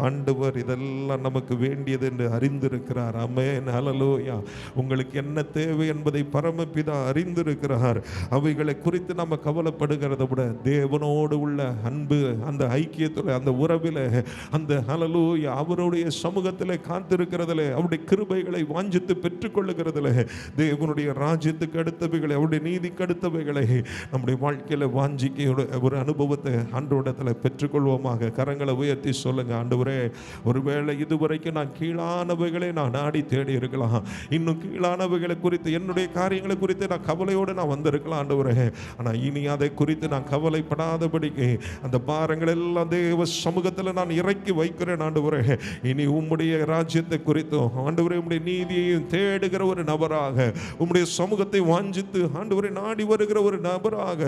ஆண்டவர் இதெல்லாம் நமக்கு வேண்டியது என்று அறிந்திருக்கிறார். ஆமென். ஹல்லேலூயா. உங்களுக்கு என்ன தேவை என்பதை பரமபிதா அறிந்திருக்கிறார். அவைகளை குறித்து நம்ம கவலைப்படுகிறத விட தேவனோடு உள்ள அன்பு, அந்த ஐக்கியத்தில், அந்த உறவில், அந்த ஹல்லேலூயா அவருடைய சமூகத்தில் காத்திருக்கிறதில், அவருடைய கிருபைகளை வாஞ்சித்து பெற்றுக்கொள்ளுகிறதில், தேவனுடைய ராஜ்யத்துக்கு அடுத்தவைகளை, அவருடைய நீதிக்கு அடுத்தவைகளை நம்முடைய வாழ்க்கையில் வாஞ்சிக்க ஒரு அனுபவத்தை ஆண்டவரிடத்தில் பெற்றுக்கொள்வோமாக. கரங்களை உயர்த்தி சொல்லுங்க, ஆண்டவரே, ஒருவேளை இதுவரைக்கும் நான் கீழானவைகளை நான் நாடி தேடி இருக்கலாம், இன்னும் கீழானவைகளை குறித்து, என்னுடைய காரியங்களை குறித்து நான் கவலையோடு நான் வந்திருக்கலாம் ஆண்டவரே. ஆனால் இனி அதை குறித்து நான் கவலைப்படாதபடிக்கு அந்த பாரங்கள் எல்லாம் தேவ சமூகத்தில் நான் இறக்கி வைக்கிறேன் ஆண்டவரே. இனி உம்முடைய ராஜ்யத்தை குறித்தும் ஆண்டவரே, உம்முடைய நீதியையும் தேடுகிற ஒரு நபராக, உம்முடைய சமூகத்தை வாஞ்சித்து ஆண்டவரை நாடி வருகிற ஒரு நபராக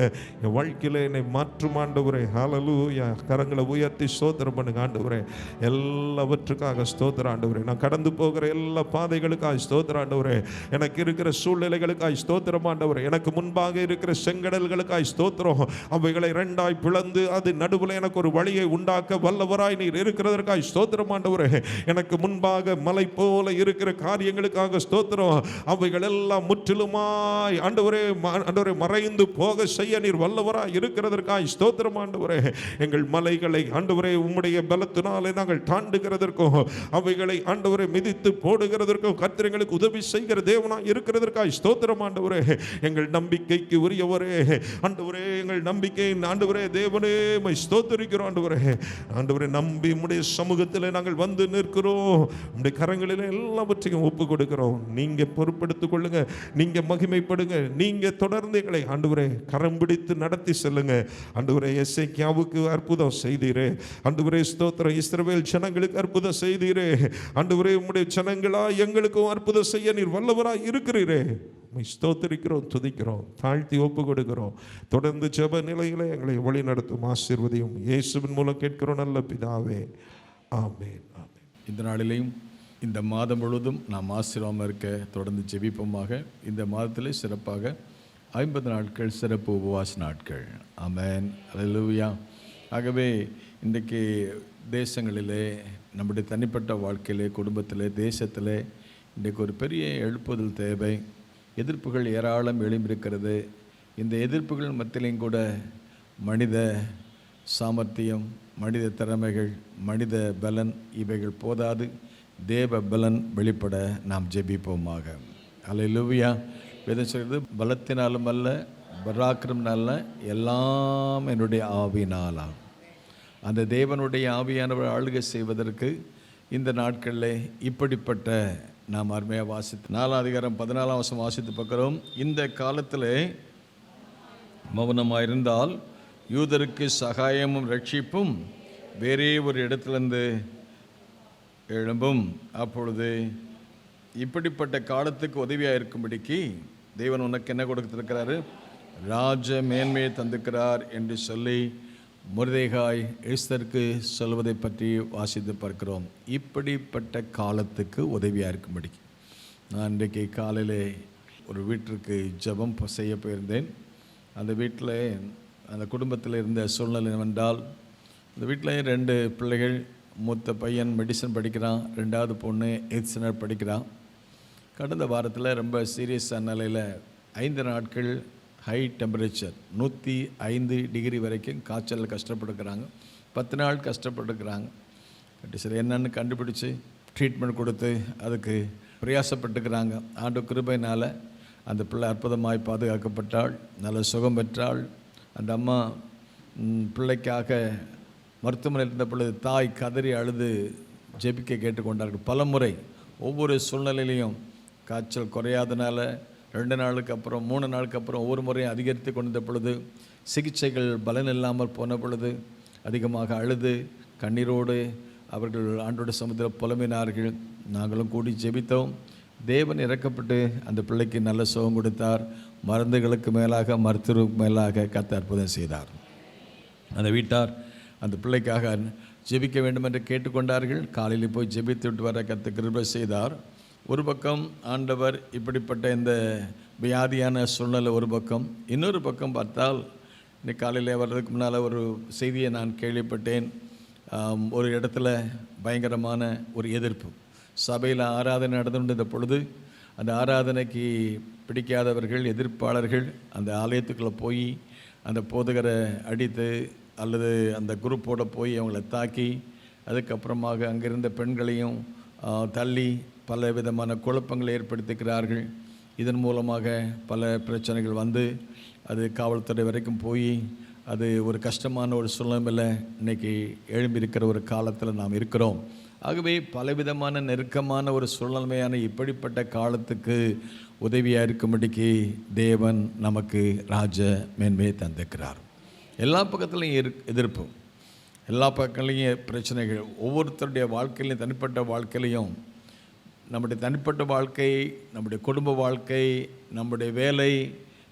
என் வாழ்க்கையில என்னை மாற்றும் ஆண்டவரே. ஹல்லேலூயா. கரங்களை உயர்த்தி ஸ்தோத்திரம் பண்ணுங்க ஆண்டவரே. எல்லாவற்றுக்காக ஸ்தோத்திரம் ஆண்டவரே. நான் கடந்து போகிற எல்லா பாதைகளுக்காக ஸ்தோத்திரம் ஆண்டவரே. எனக்கு இருக்கிற சூழ்நிலைகளுக்காக ஸ்தோத்திரம் ஆண்டவரே. எனக்கு முன்பாக இருக்கிற செங்கடல்களுக்காக ஸ்தோத்திரம். அவைகளை இரண்டாய் பிளந்து அது நடுவில் எனக்கு ஒரு வழியை உண்டாக்க வல்லவராய் நீர் இருக்கிறதற்காக ஸ்தோத்திரம் ஆண்டவரே. எனக்கு முன்பாக மலை போல இருக்கிற காரியங்களுக்காக ஸ்தோத்திரம். அவைகள் எல்லாம் முற்றிலுமாய் ஆண்டவரே மறைந்து போக செய்ய நீர் வல்லவராய் இருக்கிறதற்காக ஸ்தோத்திரம் ஆண்டவரே. எங்கள் மலைகளை ஆண்டவரே உம்முடைய பலத்தினாலே நாங்கள் தாண்டுகிறதற்கும், அவைகளை ஆண்டவரே மிதித்து போடுகிறதற்கும் கர்த்தர் எங்களுக்கு உதவி செய்கிற தேவனாய் இருக்கிறதற்காக ஸ்தோத்திரம் ஆண்டவரே. எங்கள் நம்பிக்கைக்கு உரியவரே ஆண்டவரே, எங்கள் நம்பிக்கை ஆண்டவரே தேவனே மை ஸ்தோத்திரிக்கிறோம் ஆண்டவரே. ஆண்டவரே, நம்பி உம்முடைய சமூகத்தில் நாங்கள் வந்து நிற்கிறோம். உம்முடைய கரங்களில் எல்லாவற்றையும் ஒப்பு கொடுக்கிறோம். நீங்க பொறுப்படுத்திக் கொள்ளுங்க, நீங்க மகிமைப்படுங்க, நீங்க தொடர்ந்து எங்களை ஆண்டவரே கரம் பிடித்து நடத்தி செல்லுங்க ஆண்டவரே. எசேக்கியாவுக்கு அற்புதம் செய்தீரே ஆண்டவரே, ஸ்தோத்திரம். இஸ்ரவேல் ஜனங்களுக்கு அற்புதம் செய்தீரே ஆண்டவரே. உம்முடைய ஜனங்களா எங்களுக்கும் அற்புதம் செய்ய நீர் வல்லவராய் இருக்கிறீரே. ஸ்தோத்திரிக்கிறோம், துதிக்கிறோம், தாழ்த்தி ஒப்பு கொடுக்கிறோம். தொடர்ந்து ஜெப நிலையில எங்களை வழி நடத்தும் ஆசீர்வதியும் இயேசுவின் மூலம் கேட்கிறோம் நல்ல பிதாவே. ஆமென். ஆமென். இந்த நாளிலேயும் இந்த மாதம் முழுவதும் நாம் ஆசீர்வாதமாக இருக்க தொடர்ந்து ஜெபிப்போமாக. இந்த மாதத்திலே சிறப்பாக 50 நாட்கள் சிறப்பு உபவாச நாட்கள். ஆமென். அல்லேலூயா. ஆகவே இன்றைக்கு தேசங்களிலே, நம்முடைய தனிப்பட்ட வாழ்க்கையிலே, குடும்பத்திலே, தேசத்திலே இன்றைக்கு ஒரு பெரிய எழுப்புதல் தேவை. எதிர்ப்புகள் ஏராளம் எழும்பியிருக்கிறது. இந்த எதிர்ப்புகள் மத்தியிலையும் கூட மனித சாமர்த்தியம், மனித திறமைகள், மனித பலன் இவைகள் போதாது. தேவ பலன் வெளிப்பட நாம் ஜெபிப்போமாக. அல்லேலூயா. வேதம் சொல்கிறது, பலத்தினாலும் அல்ல, பராக்கிரமனால, எல்லாம் என்னுடைய ஆவியினாலாம். அந்த தேவனுடைய ஆவியானவர் ஆளுகை செய்வதற்கு இந்த நாட்களில் இப்படிப்பட்ட நாம் அருமையாக வாசித்து 4 அதிகாரம் 14 வசனம் வாசித்து பார்க்கிறோம். இந்த காலத்தில் மௌனமாயிருந்தால் யூதருக்கு சகாயமும் ரட்சிப்பும் வேறே ஒரு இடத்துலேருந்து எழும்பும். அப்பொழுது இப்படிப்பட்ட காலத்துக்கு உதவியாக இருக்கும்படிக்கு தேவன் உனக்கு என்ன கொடுத்திருக்கிறாரு? ராஜ மேன்மையை தந்திருக்கிறார் என்று சொல்லி மொர்தெகாய் எஸ்தருக்கு சொல்வதை பற்றி வாசித்து பார்க்கிறோம். இப்படிப்பட்ட காலத்துக்கு உதவியாக இருக்கும்படி. நான் இன்றைக்கு காலையில் ஒரு வீட்டிற்கு ஜெபம் செய்ய போயிருந்தேன். அந்த வீட்டில், அந்த குடும்பத்தில் இருந்த சூழ்நிலை என்னவென்றால், அந்த வீட்டில் 2 பிள்ளைகள். மூத்த பையன் மெடிசன் படிக்கிறான், 2வது பொண்ணு 8th ஸ்டாண்டர்ட் படிக்கிறான். கடந்த வாரத்தில் ரொம்ப சீரியஸான நிலையில் 5 நாட்கள் ஹை டெம்பரேச்சர் 105 டிகிரி வரைக்கும் காய்ச்சல் கஷ்டப்பட்டுக்கிறாங்க. 10 நாள் கஷ்டப்பட்டுக்கிறாங்க. சரி என்னன்னு கண்டுபிடிச்சி ட்ரீட்மெண்ட் கொடுத்து அதுக்கு பிரயாசப்பட்டுக்கிறாங்க. ஆண்டு கிருபையினால் அந்த பிள்ளை அற்புதமாய் பாதுகாக்கப்பட்டாள், நல்ல சுகம் பெற்றாள். அந்த அம்மா பிள்ளைக்காக மருத்துவமனையில் இருந்த பொழுது தாய் கதறி அழுது ஜெபிக்க கேட்டுக்கொண்டார்கள். பல முறை ஒவ்வொரு சூழ்நிலையிலையும் காய்ச்சல் குறையாதனால 2 நாளுக்கு அப்புறம் 3 நாளுக்கு அப்புறம் ஒவ்வொரு முறையும் அதிகரித்து கொண்டிருந்த பொழுது, சிகிச்சைகள் பலன் இல்லாமல் போன பொழுது அதிகமாக அழுது கண்ணீரோடு அவர்கள் ஆண்டோட சமுத்திரம் புலம்பினார்கள். நாங்களும் கூடி ஜெபித்தோம். தேவன் இறக்கப்பட்டு அந்த பிள்ளைக்கு நல்ல சுகம் கொடுத்தார். மருந்துகளுக்கு மேலாக மருத்துவருக்கு மேலாக கர்த்தர் அற்புதம் செய்தார். அந்த வீட்டார் அந்த பிள்ளைக்காக ஜெபிக்க வேண்டும் என்று கேட்டுக்கொண்டார்கள். காலையில் போய் ஜெபித்து விட்டு வர கர்த்தர் கிருபை செய்தார். ஒரு பக்கம் ஆண்டவர் இப்படிப்பட்ட இந்த வியாதியான சூழ்நிலை ஒரு பக்கம், இன்னொரு பக்கம் பார்த்தால் இன்னைக்கு காலையில் வர்றதுக்கு முன்னால் ஒரு செய்தியை நான் கேள்விப்பட்டேன். ஒரு இடத்துல பயங்கரமான ஒரு எதிர்ப்பு. சபையில் ஆராதனை நடந்துகிட்ட பொழுது அந்த ஆராதனைக்கு பிடிக்காதவர்கள், எதிர்ப்பாளர்கள் அந்த ஆலயத்துக்குள்ளே போய் அந்த போதகரை அடித்து அல்லது அந்த குரூப்போடு போய் அவங்கள தாக்கி, அதுக்கப்புறமாக அங்கிருந்த பெண்களையும் தள்ளி பல விதமான குழப்பங்களை ஏற்படுத்திக்கிறார்கள். இதன் மூலமாக பல பிரச்சனைகள் வந்து அது காவல்துறை வரைக்கும் போய் அது ஒரு கஷ்டமான ஒரு சூழ்நிலையில் இன்றைக்கி எழும்பியிருக்கிற ஒரு காலத்தில் நாம் இருக்கிறோம். ஆகவே பலவிதமான நெருக்கமான ஒரு சூழ்நிலையான இப்படிப்பட்ட காலத்துக்கு உதவியாக இருக்கும்படிக்கு தேவன் நமக்கு ராஜ மேன்மையை தந்திருக்கிறார். எல்லா பக்கத்துலையும் எதிர்ப்பு, எல்லா பக்கத்துலேயும் பிரச்சனைகள். ஒவ்வொருத்தருடைய வாழ்க்கையிலையும் தனிப்பட்ட வாழ்க்கையிலையும், நம்முடைய தனிப்பட்ட வாழ்க்கை, நம்முடைய குடும்ப வாழ்க்கை, நம்முடைய வேலை,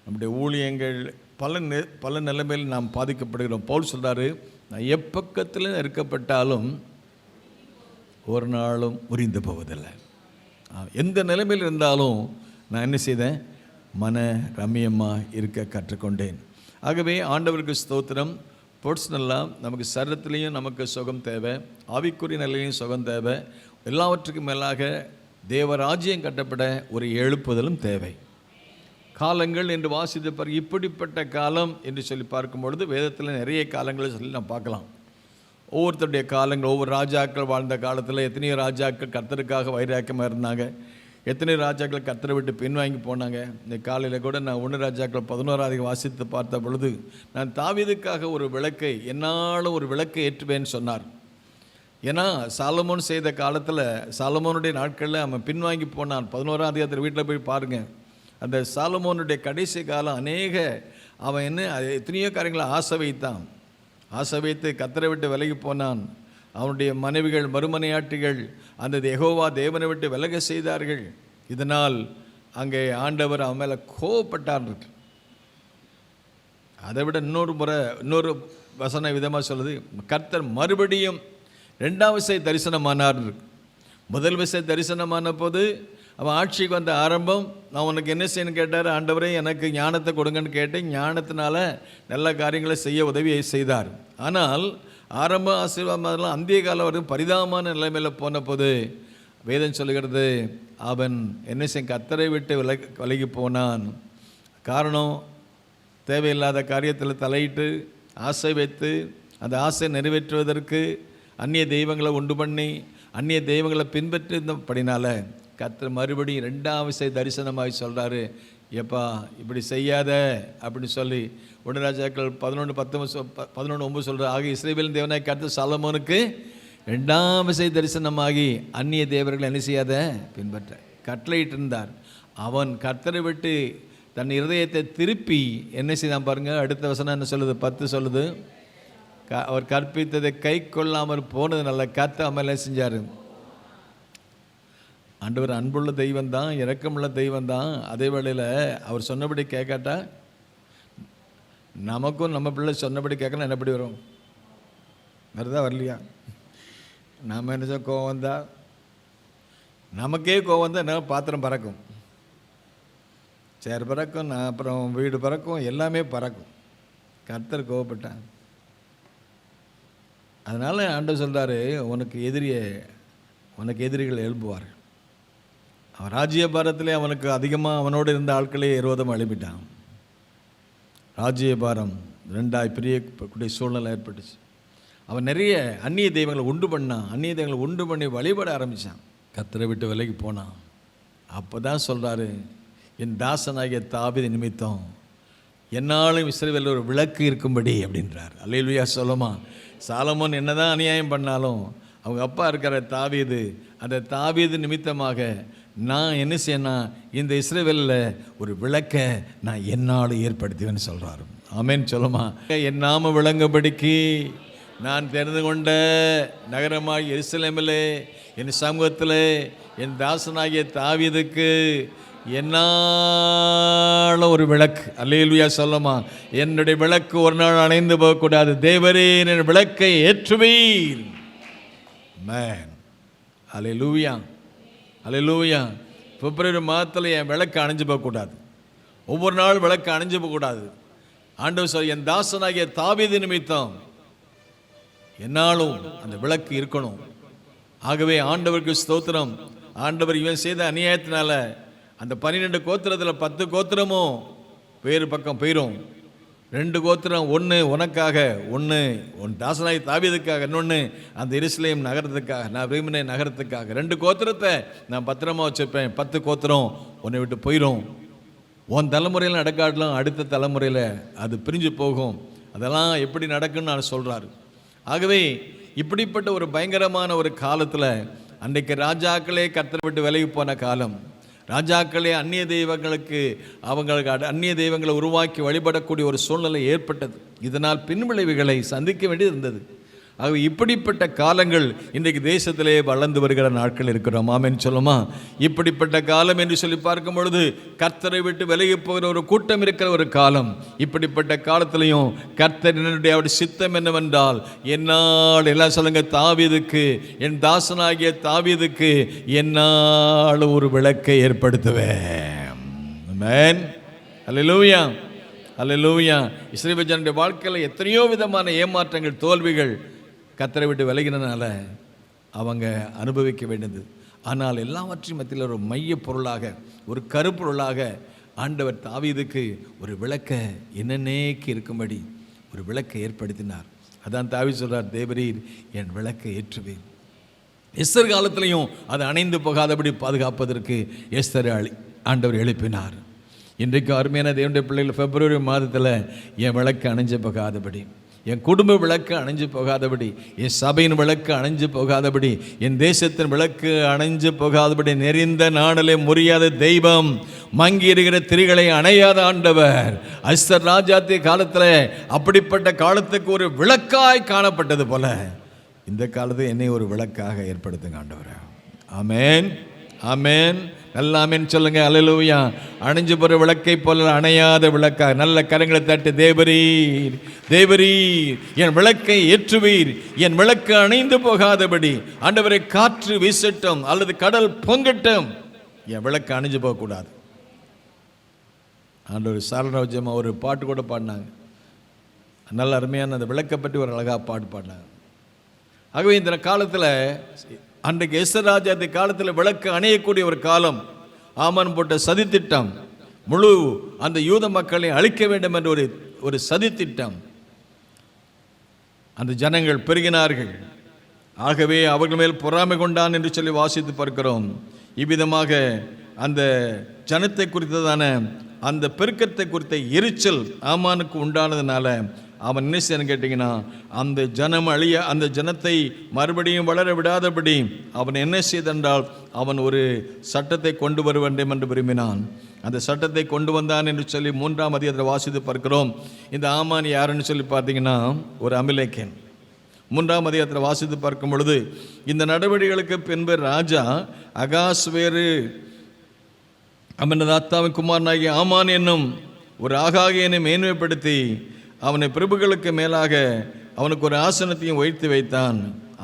நம்முடைய ஊழியங்கள், பல நிலைமையில் நாம் பாதிக்கப்படுகிறோம். பவுல் சொல்கிறாரு, நான் எப்பக்கத்தில் இருக்கப்பட்டாலும் ஒரு நாளும் முறிந்து போவதில்லை. எந்த நிலைமையில் இருந்தாலும் நான் என்ன செய்தேன்? மன ரம்மியமாக இருக்க கற்றுக்கொண்டேன். ஆகவே ஆண்டவருக்கு ஸ்தோத்திரம். பர்சனலாக நமக்கு சரீரத்திலையும் நமக்கு சுகம் தேவை, ஆவிக்குரிய நிலையிலையும் சுகம் தேவை. எல்லாவற்றுக்கும் மேலாக தேவராஜ்யம் கட்டப்பட ஒரு எழுப்புதலும் தேவை. காலங்கள் என்று வாசித்த பிறகு இப்படிப்பட்ட காலம் என்று சொல்லி பார்க்கும்பொழுது வேதத்தில் நிறைய காலங்களை சொல்லி நாம் பார்க்கலாம். ஒவ்வொருத்தருடைய காலங்கள், ஒவ்வொரு ராஜாக்கள் வாழ்ந்த காலத்தில் எத்தனையோ ராஜாக்கள் கர்த்தருக்காக வைராக்கியமாக இருந்தாங்க. எத்தனை ராஜாக்கள் கர்த்தரை விட்டு பின்வாங்கி போனாங்க. இந்த காலையில் கூட நான் 1 ராஜாக்கள் 11 வாசித்து பார்த்த பொழுது, நான் தாவீதுக்காக ஒரு விளக்கை, என்னாலும் ஒரு விளக்கை ஏற்றுவேன்னு சொன்னார். ஏன்னா சாலமோன் செய்த காலத்தில், சாலமோனுடைய நாட்களில் அவன் பின்வாங்கி போனான். 11 அதிகாரத்தில் வீட்டில் போய் பாருங்கள். அந்த சாலமோனுடைய கடைசி காலம் அவன் எத்தனையோ காரியங்களை ஆசை வைத்து கர்த்தரை விட்டு விலகி போனான். அவனுடைய மனைவிகள், மறுமனையாட்டிகள் அந்த யெகோவா தேவனை விட்டு விலக செய்தார்கள். இதனால் அங்கே ஆண்டவர் அவன் மேலே கோவப்பட்டார். அதை விட இன்னொரு வசன விதமாக சொல்லுது, கர்த்தர் மறுபடியும் 2ஆம் விசை தரிசனமானார். முதல் விசை தரிசனமான போது அவன் ஆட்சிக்கு வந்த ஆரம்பம், நான் உனக்கு என்ன செய்யணும்னு கேட்டார். ஆண்டவரே எனக்கு ஞானத்தை கொடுங்கன்னு கேட்டேன். ஞானத்தினால நல்ல காரியங்களை செய்ய உதவியை செய்தார். ஆனால் ஆரம்ப ஆசீர்வாதம் அந்திய காலம் வரைக்கும் பரிதாபமான நிலைமையில் போன போது வேதம் சொல்லுகிறது, அவன் என்ன செய்ய கர்த்தரை விட்டு விலகி போனான். காரணம், தேவையில்லாத காரியத்தில் தலையிட்டு ஆசை வைத்து அந்த ஆசை நிறைவேற்றுவதற்கு அந்நிய தெய்வங்களை உண்டு பண்ணி அந்நிய தெய்வங்களை பின்பற்றினபடினால கர்த்தர் மறுபடியும் 2ஆம் விசை தரிசனமாகி சொல்கிறாரு, எப்பா இப்படி செய்யாத அப்படின்னு சொல்லி 1 ராஜாக்கள் 11:9 சொல்கிறார். ஆக இஸ்ரவேலின் தேவனாய் கர்த்தர் சாலமோனுக்கு 2ஆம் விசை தரிசனமாகி அந்நிய தேவர்களை என்ன செய்யாத பின்பற்ற கட்டளையிட்டு இருந்தார். அவன் கர்த்தரை விட்டு தன் இருதயத்தை திருப்பி என்ன செய்தான் பாருங்கள். அடுத்த வசனம் என்ன சொல்லுது? 10 சொல்லுது, அவர் கற்பித்ததை கை கொள்ளாமல் போனது நல்ல கர்த்தர் அமல செஞ்சார். ஆண்டவர் அன்புள்ள தெய்வம் தான், இரக்கமுள்ள தெய்வம் தான். அதே வேளையில் அவர் சொன்னபடி கேட்காட்டா நமக்கும் நம்ம பிள்ளை சொன்னபடி கேட்கலாம் என்னப்படி வரும்? வருதா வரலையா? நாம் என்ன கோவம் வந்தால், நமக்கே கோவம் வந்தால் என்ன பாத்திரம் பறக்கும், சேர் பறக்கும், அப்புறம் வீடு பறக்கும், எல்லாமே பறக்கும். கர்த்தர் கோவப்பட்டான். அதனால் ஆண்டவர் சொல்கிறாரு, உனக்கு எதிரிகள் எழும்புவார்கள். அவன் ராஜ்யபாரத்திலே அவனுக்கு அதிகமாக அவனோடு இருந்த ஆட்களே விரோதம் எழுப்பிட்டான். ராஜ்யபாரம் ரெண்டாய் பிரியக்கூடிய சூழ்நிலை ஏற்பட்டுச்சு. அவன் நிறைய அந்நிய தெய்வங்களை உண்டு பண்ணான். அந்நிய தெய்வங்களை உண்டு பண்ணி வழிபட ஆரம்பித்தான். கர்த்தரை விட்டு விலைக்கு போனான். அப்போ தான் சொல்கிறாரு, என் தாசனாகிய தாவீது நிமித்தம் என்னாலும் இஸ்ரவேலில் ஒரு விளக்கு இருக்கும்படி அப்படின்றார். அல்லேலூயா. சொல்லுமா, சாலமோன் என்னதான் அநியாயம் பண்ணாலும் அவங்க அப்பா இருக்கிற தாவீது, அந்த தாவீது நிமித்தமாக நான் என்ன செய்யணும், இந்த இஸ்ரவேலில் ஒரு விளக்கை நான் என்னால் ஏற்படுத்துவேன்னு சொல்கிறாரு. ஆமேன். சொல்லுமா, என் நாம விளங்கும்படிக்கு நான் தெரிந்து கொண்ட நகரமாகிய எருசலேமில் என் சமூகத்தில் என் தாசனாகிய தாவீதுக்கு என்னால் ஒரு விளக்கு. அல்லேலூயா. சொல்லுமா, என்னுடைய விளக்கு ஒரு நாள் அணைந்து போகக்கூடாது. தேவரே என் விளக்கை ஏற்றுவீர். மேன். அல்லேலூயா. அல்லேலூயா. பிப்ரவரி மாதத்தில் என் விளக்கு அணைஞ்சு போகக்கூடாது. ஒவ்வொரு நாள் விளக்கு அணைஞ்சு போகக்கூடாது. ஆண்டவர் சொல், என் தாசனாகிய தாவீது நிமித்தம் என்னாலும் அந்த விளக்கு இருக்கணும். ஆகவே ஆண்டவருக்கு ஸ்தோத்திரம். ஆண்டவர் இவன் செய்த அநியாயத்தினால அந்த 12 கோத்திரத்தில் 10 கோத்திரமும் வேறு பக்கம் போயிடும். 2 கோத்திரம், ஒன்று உனக்காக, ஒன்று உன் தாசனாய் தாவீதுக்காக, இன்னொன்று அந்த எருசலேம் நகரத்துக்காக, நான் விரும்பின நகரத்துக்காக. 2 கோத்திரத்தை நான் பத்திரமா வச்சுருப்பேன். 10 கோத்திரம் உன்னை விட்டு போயிடும். உன் தலைமுறையில் நடக்காட்டலாம், அடுத்த தலைமுறையில் அது பிரிஞ்சு போகும். அதெல்லாம் எப்படி நடக்குன்னு நான் சொல்கிறாரு. ஆகவே இப்படிப்பட்ட ஒரு பயங்கரமான ஒரு காலத்தில் அன்றைக்கு ராஜாக்களே கர்த்தரை விட்டு விலகி போன காலம். ராஜாக்களே அந்நிய தெய்வங்களுக்கு அவங்களுக்கு அந்நிய தெய்வங்களை உருவாக்கி வழிபடக்கூடிய ஒரு சூழ்நிலை ஏற்பட்டது. இதனால் பின்விளைவுகளை சந்திக்க வேண்டியது இருந்தது. ஆகவே இப்படிப்பட்ட காலங்கள் இன்றைக்கு தேசத்திலே வளர்ந்து வருகிற நாட்கள் இருக்கிறோம். ஆமென். சொல்லுமா, இப்படிப்பட்ட காலம் என்று சொல்லி பார்க்கும் பொழுது கர்த்தரை விட்டு விலகி போகிற ஒரு கூட்டம் இருக்கிற ஒரு காலம். இப்படிப்பட்ட காலத்திலையும் கர்த்தரினுடைய அவருடைய சித்தம் என்னவென்றால், என்னால் எல்லாம் சொல்லுங்க, தாவீதுக்கு, என் தாசனாகிய தாவீதுக்கு என்னால் ஒரு விளக்கை ஏற்படுத்துவேன். ஆமென். அல்லேலூயா. அல்லேலூயா. இஸ்ரவேல் ஜனங்களுடைய வாழ்க்கையில் எத்தனையோ விதமான ஏமாற்றங்கள், தோல்விகள் கர்த்தரை விட்டு விலகினால அவங்க அனுபவிக்க வேண்டியது. ஆனால் எல்லாவற்றையும் மத்தியில் ஒரு மைய பொருளாக, ஒரு கருப்பொருளாக ஆண்டவர் தாவீதுக்கு ஒரு விளக்கை என்னென்னேக்கு இருக்கும்படி ஒரு விளக்கை ஏற்படுத்தினார். அதான் தாவீது சொல்றார், தேவரீர் என் விளக்கை ஏற்றுவேன். எஸ்தர் காலத்திலையும் அது அணைந்து போகாதபடி பாதுகாப்பதற்கு எஸ்தரை ஆண்டவர் எழுப்பினார். இன்றைக்கு அருமையான தேவனுடைய பிள்ளைகள், பிப்ரவரி மாதத்தில் என் விளக்கு அணைஞ்சு போகாதபடி, என் குடும்ப விளக்கு அணைஞ்சு போகாதபடி, என் சபையின் விளக்கு அணைஞ்சு போகாதபடி, என் தேசத்தின் விளக்கு அணைஞ்சு போகாதபடி, நெறிந்த நாடலை முறியாத தெய்வம், மங்கி இருக்கிற திரிகளை அணையாத ஆண்டவர் எஸ்தர் ராஜாத்தி காலத்தில் அப்படிப்பட்ட காலத்துக்கு ஒரு விளக்காய் காணப்பட்டது போல இந்த காலத்தை என்னை ஒரு விளக்காக ஏற்படுத்துங்க ஆண்டவர். ஆமென். ஆமென். நல்ல ஆமென் சொல்லுங்க. அல்லேலூயா. அணைஞ்சு போகிற விளக்கை போல அணையாத விளக்காக நல்ல கரங்களை தட்டி, தேவரீர், தேவரீர் என் விளக்கை ஏற்றுவீர், என் விளக்கு அணைந்து போகாதபடி. ஆண்டவரை, காற்று வீசட்டும் அல்லது கடல் பொங்கட்டும், என் விளக்கு அணைஞ்சு போகக்கூடாது. ஆண்டவர் சாரணராஜ்யமா ஒரு பாட்டு கூட பாடினாங்க. நல்ல அருமையான அந்த விளக்கை பற்றி ஒரு அழகாக பாட்டு பாடினாங்க. ஆகவே இந்த காலத்தில், அன்றைக்கு எஸ்தர் ராஜாத்தி காலத்தில் விளக்கு அணையக்கூடிய ஒரு காலம். ஆமான் போட்ட சதித்திட்டம், முழு அந்த யூத மக்களை அழிக்க வேண்டும் என்ற ஒரு சதித்திட்டம். அந்த ஜனங்கள் பெருகினார்கள். ஆகவே அவர்கள் மேல் பொறாமை கொண்டான் என்று சொல்லி வாசித்து பார்க்கிறோம். இவ்விதமாக அந்த ஜனத்தை குறித்ததான அந்த பெருக்கத்தை குறித்த எரிச்சல் ஆமானுக்கு உண்டானதுனால அவன் என்ன செய்யன்னு கேட்டிங்கன்னா, அந்த ஜனம் அழிய, அந்த ஜனத்தை மறுபடியும் வளர விடாதபடி அவன் என்ன செய்தென்றால், அவன் ஒரு சட்டத்தை கொண்டு வர வேண்டும் என்று விரும்பினான். அந்த சட்டத்தை கொண்டு வந்தான் என்று சொல்லி 3ஆம் அதிகாரத்தில் வாசித்து பார்க்கிறோம். இந்த ஆமான் யாருன்னு சொல்லி பார்த்தீங்கன்னா, ஒரு அமிலேக்கன். 3ஆம் அதிகாரத்தில் வாசித்து பார்க்கும் பொழுது, இந்த நடவடிக்கைகளுக்கு பின்பு ராஜா அகாஸ்வேரு அவனது அத்தாவின் குமாரனாகிய ஆமான் என்னும் ஒரு ஆகாகியனை மேன்மைப்படுத்தி அவனை பிரபுக்களுக்கு மேலாக அவனுக்கு ஒரு ஆசனத்தையும் வைத்து வைத்தான்.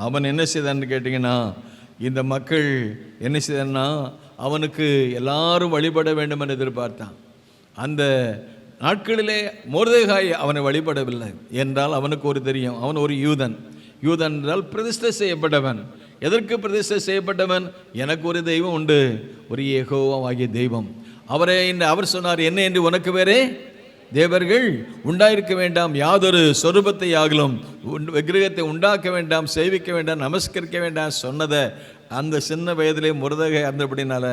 அவன் என்ன செய்தான்னு கேட்டிங்கன்னா, இந்த மக்கள் என்ன செய்தான்னா, அவனுக்கு எல்லாரும் வழிபட வேண்டும் என்று எதிர்பார்த்தான். அந்த நாட்களிலே மொர்தெகாய் அவனை வழிபடவில்லை என்றால் அவனுக்கு ஒரு தெரியும், அவன் ஒரு யூதன். யூதன் என்றால் பிரதிஷ்டை செய்யப்பட்டவன். எதற்கு பிரதிஷ்டை செய்யப்பட்டவன்? எனக்கு ஒரு தெய்வம் உண்டு, ஒரு யெகோவாகிய தெய்வம். அவர் சொன்னார், என்ன என்று உனக்கு வேறே தேவர்கள் உண்டாயிருக்க வேண்டாம், யாதொரு சொரூபத்தை ஆகலும் விக்கிரகத்தை உண்டாக்க வேண்டாம், சேவிக்க வேண்டாம், நமஸ்கரிக்க வேண்டாம் சொன்னதை அந்த சின்ன வயதிலே முருதகை இருந்தபடினால,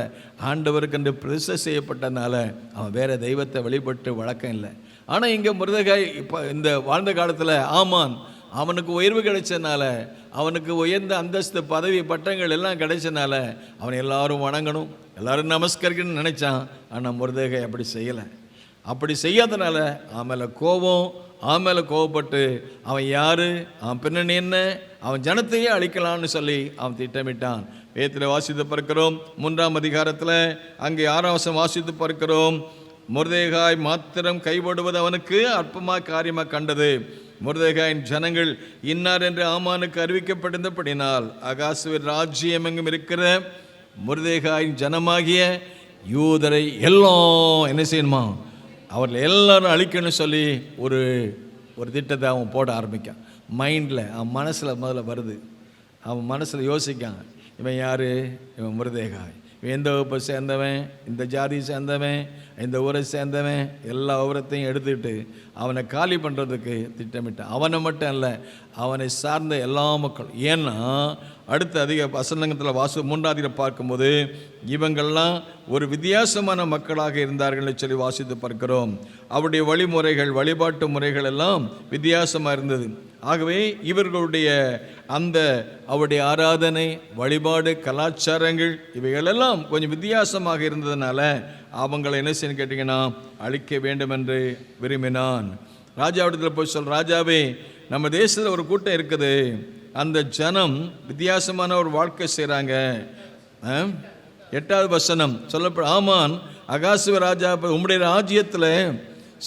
ஆண்டவருக்கு என்று பிரதிஷ்டை செய்யப்பட்டனால அவன் வேற தெய்வத்தை வழிபட்டு வழக்கம் இல்லை. ஆனால் இங்கே முருதகை இப்போ இந்த வாழ்ந்த காலத்தில் ஆமான் அவனுக்கு உயர்வு கிடைச்சனால, அவனுக்கு உயர்ந்த அந்தஸ்து பதவி பட்டங்கள் எல்லாம் கிடைச்சனால அவன் எல்லாரும் வணங்கணும், எல்லாரும் நமஸ்கரிக்கணும்னு நினைச்சான். ஆனால் முருதகை அப்படி செய்யலை. அப்படி செய்யாதனால அவன் மேலே கோபம், அவன் மேலே கோபப்பட்டு அவன் யார், அவன் பின்னணி என்ன, அவன் ஜனத்தையே அழிக்கலான்னு சொல்லி அவன் திட்டமிட்டான். வேதத்தில் வாசித்து பார்க்கிறோம், 3ஆம் அதிகாரத்தில் அங்கே 6ஆம் வசனம் வாசித்து பார்க்கிறோம். முர்தேகாய் மாத்திரம் கைவிடுவது அவனுக்கு அற்பமாக காரியமாக கண்டது. முர்தேகாயின் ஜனங்கள் இன்னார் என்று ஆமானுக்கு அறிவிக்கப்பட்டிருந்தபடினால் அகாசுவின் ராஜ்யம் எங்கும் இருக்கிற முர்தேகாயின் ஜனமாகிய யூதரை எல்லாம் என்ன செய்யணுமா, அவர்கள் எல்லாரும் அழிக்கணும்னு சொல்லி ஒரு திட்டத்தை அவன் போட ஆரம்பிக்கான். மைண்டில் அவன் மனசில் முதல்ல வருது. அவன் மனசில் யோசிக்கான், இவன் யார், இவன் முருதேகாய், இவன் எந்த வகுப்பை சேர்ந்தவன், இந்த ஜாதியை சேர்ந்தவன், இந்த ஊரை சேர்ந்தவன், எல்லா விவரத்தையும் எடுத்துக்கிட்டு அவனை காலி பண்ணுறதுக்கு திட்டமிட்டான். அவனை மட்டும் இல்லை, அவனை சார்ந்த எல்லா மக்களும். ஏன்னா அடுத்த அதிக வசனத்தில் 3ஆவது பார்க்கும்போது இவங்கள்லாம் ஒரு வித்தியாசமான மக்களாக இருந்தார்கள் சொல்லி வாசித்து பார்க்கிறோம். அவருடைய வழிமுறைகள், வழிபாட்டு முறைகள் எல்லாம் வித்தியாசமாக இருந்தது. ஆகவே இவர்களுடைய அந்த அவருடைய ஆராதனை, வழிபாடு, கலாச்சாரங்கள் இவைகளெல்லாம் கொஞ்சம் வித்தியாசமாக இருந்ததுனால அவங்களை என்ன செய்யணும் கேட்டிங்கன்னா அழிக்க வேண்டும் என்று விரும்பினான். ராஜாவிடத்தில் போய் சொல், ராஜாவே நம்ம தேசத்தில் ஒரு கூட்டம் இருக்குது, அந்த ஜனம் வித்தியாசமான ஒரு வாழ்க்கை செய்கிறாங்க. 8ஆவது வசனம் சொல்லப்படும், ஆமான் அகாசுவ ராஜா, உம்முடைய ராஜ்யத்தில்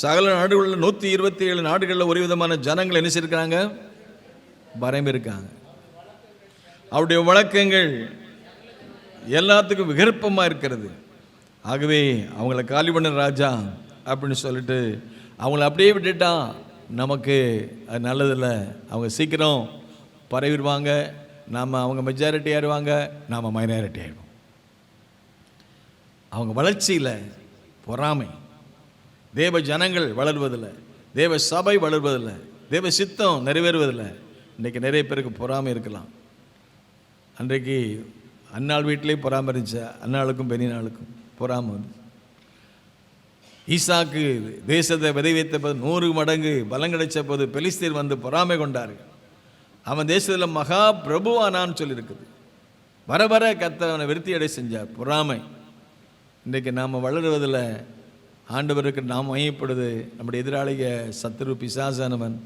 சகல நாடுகளில் 127 நாடுகளில் ஒரு விதமான ஜனங்கள் என்ன செய்யிருக்கிறாங்க, பரம் இருக்காங்க. அவருடைய வழக்கங்கள் எல்லாத்துக்கும் விகற்பமாக இருக்கிறது. ஆகவே அவங்கள காலி பண்ண ராஜா அப்படின்னு சொல்லிட்டு அவங்கள அப்படியே விட்டுட்டான். நமக்கு அது நல்லதில்லை, அவங்க சீக்கிரம் பரவிடுவாங்க, அவங்க மெஜாரிட்டி ஆயிடுவாங்க, நாம் மைனாரிட்டி ஆகிடுவோம். அவங்க வளர்ச்சியில் பொறாமை, தேவ ஜனங்கள் வளர்வதில்லை, தேவ சபை வளர்வதில்லை, தேவ சித்தம் நிறைவேறுவதில்லை. இன்றைக்கி நிறைய பேருக்கு பொறாமை இருக்கலாம். அன்றைக்கு அன்னாள் வீட்டிலே பொறாமை இருந்துச்சு, அன்னாளுக்கும் பெரியநாளுக்கும் பொறாமை வந்து ஈசாக்கு தேசத்தை விதை வைத்த போது 100 மடங்கு பலம் கிடைச்ச போது பெலிஸ்தீர் வந்து பொறாமை கொண்டார்கள். அவன் தேசத்தில் மகா பிரபுவானான்னு சொல்லியிருக்குது. வர வர கர்த்தர் விருத்தி அடை செஞ்சார். பொறாமை. இன்றைக்கு நாம் வளருவதில் ஆண்டவருக்கு நாம் மையப்படுது. நம்முடைய எதிராளிக சத்துரு பிசாசானவன்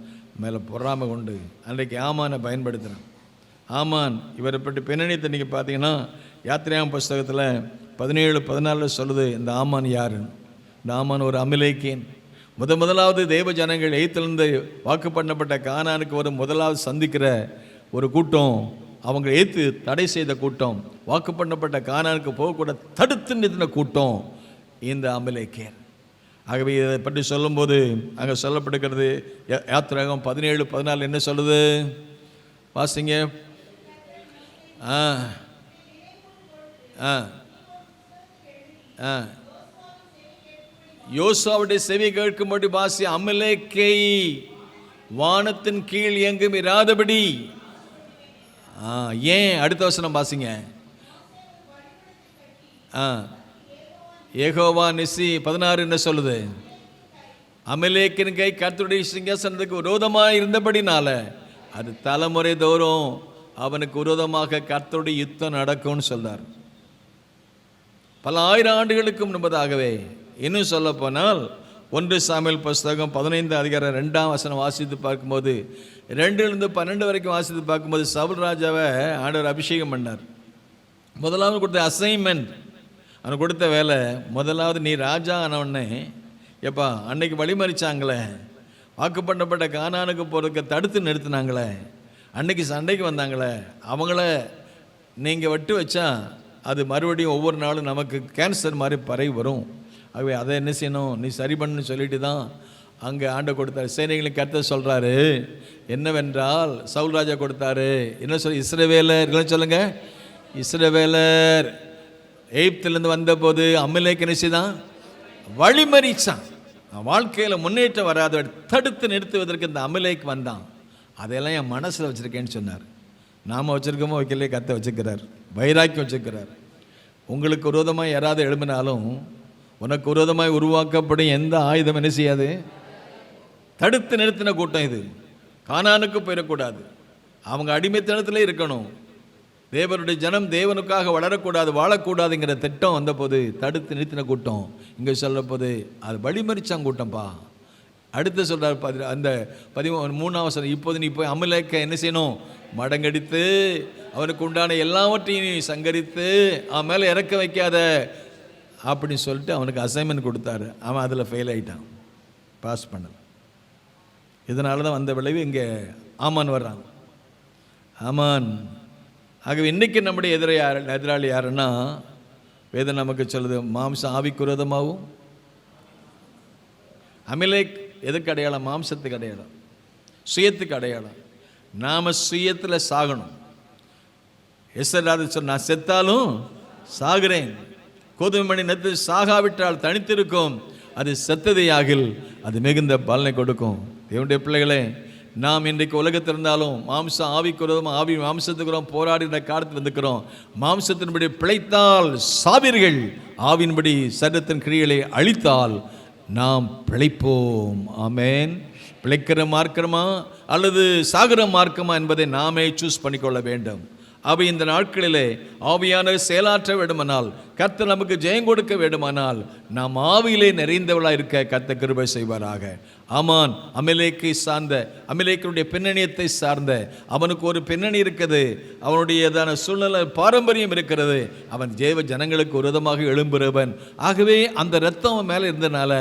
மேலே பொறாமை கொண்டு அன்றைக்கு ஆமானை பயன்படுத்துகிறான். ஆமான் இவரை பற்றி பின்னணியத்தை நீங்கள் பார்த்தீங்கன்னா யாத்திரையாம் புஸ்தகத்தில் 17-14 சொல்லுது இந்த ஆமான் யாருன்னு. இந்த ஆமான் ஒரு அமிலேக்கியன். முதலாவது தேவ ஜனங்கள் எய்த்திலிருந்து வாக்கு பண்ணப்பட்ட கானானுக்கு ஒரு முதலாவது சந்திக்கிற ஒரு கூட்டம், அவங்க ஏற்று தடை செய்த கூட்டம், வாக்கு பண்ணப்பட்ட கானானுக்கு போகக்கூட தடுத்து நிறுத்தின கூட்டம் இந்த அமிலேக்கியர். ஆகவே இதை பற்றி சொல்லும்போது அங்கே சொல்லப்படுகிறது யாத்திராகம் 17-14 என்ன சொல்லுது வாசிங்க. யோசுவாவுடைய செவி கேட்கும்படி வாசி, அமலேக்கை வானத்தின் கீழ் எங்கும் இராதபடி. ஏன் அடுத்த வசனம் வாசிங்க. யெகோவா நிசி 16 என்ன சொல்லுது, அமலேக்கின் கை கர்த்தருடைய சிங்காசனத்துக்கு விரோதமாக இருந்தபடினால அது தலைமுறை தோறும் அவனுக்கு விரோதமாக கர்த்தருடைய யுத்தம் நடக்கும்னு சொல்றார். பல 1000 ஆண்டுகளுக்கு முன்பதாகவே. இன்னும் சொல்ல போனால் 1 சாமுவேல் புஸ்தகம் 15 அதிகாரம் 2ஆம் வசனம் வாசித்து பார்க்கும்போது 2-12 வரைக்கும் வாசித்து பார்க்கும்போது சவுல் ராஜாவை ஆண்டவர் அபிஷேகம் பண்ணார். முதலாவது கொடுத்த அசைன்மெண்ட், அவனுக்கு கொடுத்த வேலை, முதலாவது நீ ராஜா ஆனவுடனே எப்பா அன்னைக்கு வழிமறிச்சாங்களே, வாக்கு பண்ணப்பட்ட கானானுக்கு போகிறதுக்கு தடுத்து நிறுத்தினாங்களே, அன்னைக்கு சண்டைக்கு வந்தாங்களே, அவங்கள நீங்கள் விட்டு வச்சா அது மறுபடியும் ஒவ்வொரு நாளும் நமக்கு கேன்சர் மாதிரி பரவி வரும். ஆகவே அதை என்ன செய்யணும், நீ சரி பண்ணு சொல்லிட்டு தான் அங்கே ஆண்டவர் கொடுத்தாரு. சேனைகளின் கர்த்தர் சொல்கிறாரு என்னவென்றால், சவுல் ராஜா கொடுத்தாரு. என்ன இஸ்ரவேலர் இல்லை சொல்லுங்க, இஸ்ரவேலர் எகிப்திலிருந்து வந்தபோது அமலேக்கு என்ன செய்தான்? வழிமறிச்சான். வாழ்க்கையில் முன்னேற்றம் வராத தடுத்து நிறுத்துவதற்கு இந்த அமலேக்கு வந்தான். அதெல்லாம் என் மனசில் வச்சுருக்கேன்னு சொன்னார். நாம் வச்சுருக்கோமோ வைக்கலையே, கத்தை வச்சுக்கிறார், வைராக்கியம் வச்சுக்கிறார். உங்களுக்கு விரோதமாக யாராவது எழும்பினாலும் உனக்கு விரோதமாய் உருவாக்கப்படும் எந்த ஆயுதம் என்ன செய்யாது? தடுத்து நிறுத்தின கூட்டம் இது. கானானுக்கு போயிடக்கூடாது, அவங்க அடிமைத்தனத்தில் இருக்கணும். தேவனுடைய ஜனம் தேவனுக்காக வளரக்கூடாது, வாழக்கூடாதுங்கிற திட்டம் வந்தபோது தடுத்து நிறுத்தின கூட்டம். இங்கே சொல்ல போது அது வழிமறிச்சாங்க கூட்டம்ப்பா. அடுத்து சொல்கிறார் அந்த 13 இப்போது நீ போய் அமலேக்க என்ன செய்யணும்? மடங்கடித்து அவனுக்கு உண்டான எல்லாவற்றையும் நீ சங்கரித்து அவன் மேலே இறக்க வைக்காத அப்படின்னு சொல்லிட்டு அவனுக்கு அசைன்மெண்ட் கொடுத்தாரு. அவன் அதில் ஃபெயில் ஆகிட்டான், பாஸ் பண்ணல. இதனால தான் வந்த விளைவு இங்கே ஆமான் வர்றான். ஆமான். ஆகவே இன்றைக்கி நம்முடைய எதிராளி யாருன்னா, வேதம் நமக்கு சொல்லுது, மாம்சம் ஆவிக்கு விரோதமாகவும். அமலேக் எதுக்கு அடையாளம்? மாம்சத்துக்கு அடையாளம், சுயத்துக்கு அடையாளம். நாம் சுயத்தில் சாகணும். எஸ்ராது சொன்ன, நான் செத்தாலும் சாகிறேன், கோதுமை மணி நெத்து சாகாவிட்டால் தனித்திருக்கும், அது செத்ததையாகில் அது மிகுந்த பலனை கொடுக்கும். தேவனுடைய பிள்ளைகளே, நாம் இன்றைக்கு உலகத்தில் இருந்தாலும் மாம்சம் ஆவிக்கு விரோதமாக, ஆவி மாம்சத்துக்கு போராடுகிற காலத்தில் இருந்துக்கிறோம். மாம்சத்தின்படி பிழைத்தால் சாவீர்கள், ஆவின்படி சரீரத்தின் கிரியைகளை அழித்தால் நாம் பிழைப்போம். ஆமேன். பிழைக்கிற மார்க்கமா அல்லது சாகர மார்க்கமா என்பதை நாமே சூஸ் பண்ணிக்கொள்ள வேண்டும். அவை இந்த நாட்களிலே ஆவியான செயலாற்ற வேண்டுமானால், கர்த்தர் நமக்கு ஜெயம் கொடுக்க வேண்டுமானால், நாம் ஆவியிலே நிறைந்தவளாக இருக்க கர்த்தர் கிருபை செய்வாராக. ஆமான் அமலேக்கை சார்ந்த, அமலேக்கனுடைய பின்னணியத்தை சார்ந்த, அவனுக்கு ஒரு பின்னணி இருக்குது, அவனுடையதான சூழ்நிலை பாரம்பரியம் இருக்கிறது. அவன் தேவ ஜனங்களுக்கு விரோதமாக எழும்புகிறவன். ஆகவே அந்த இரத்தம் அவன் மேலே இருந்தனால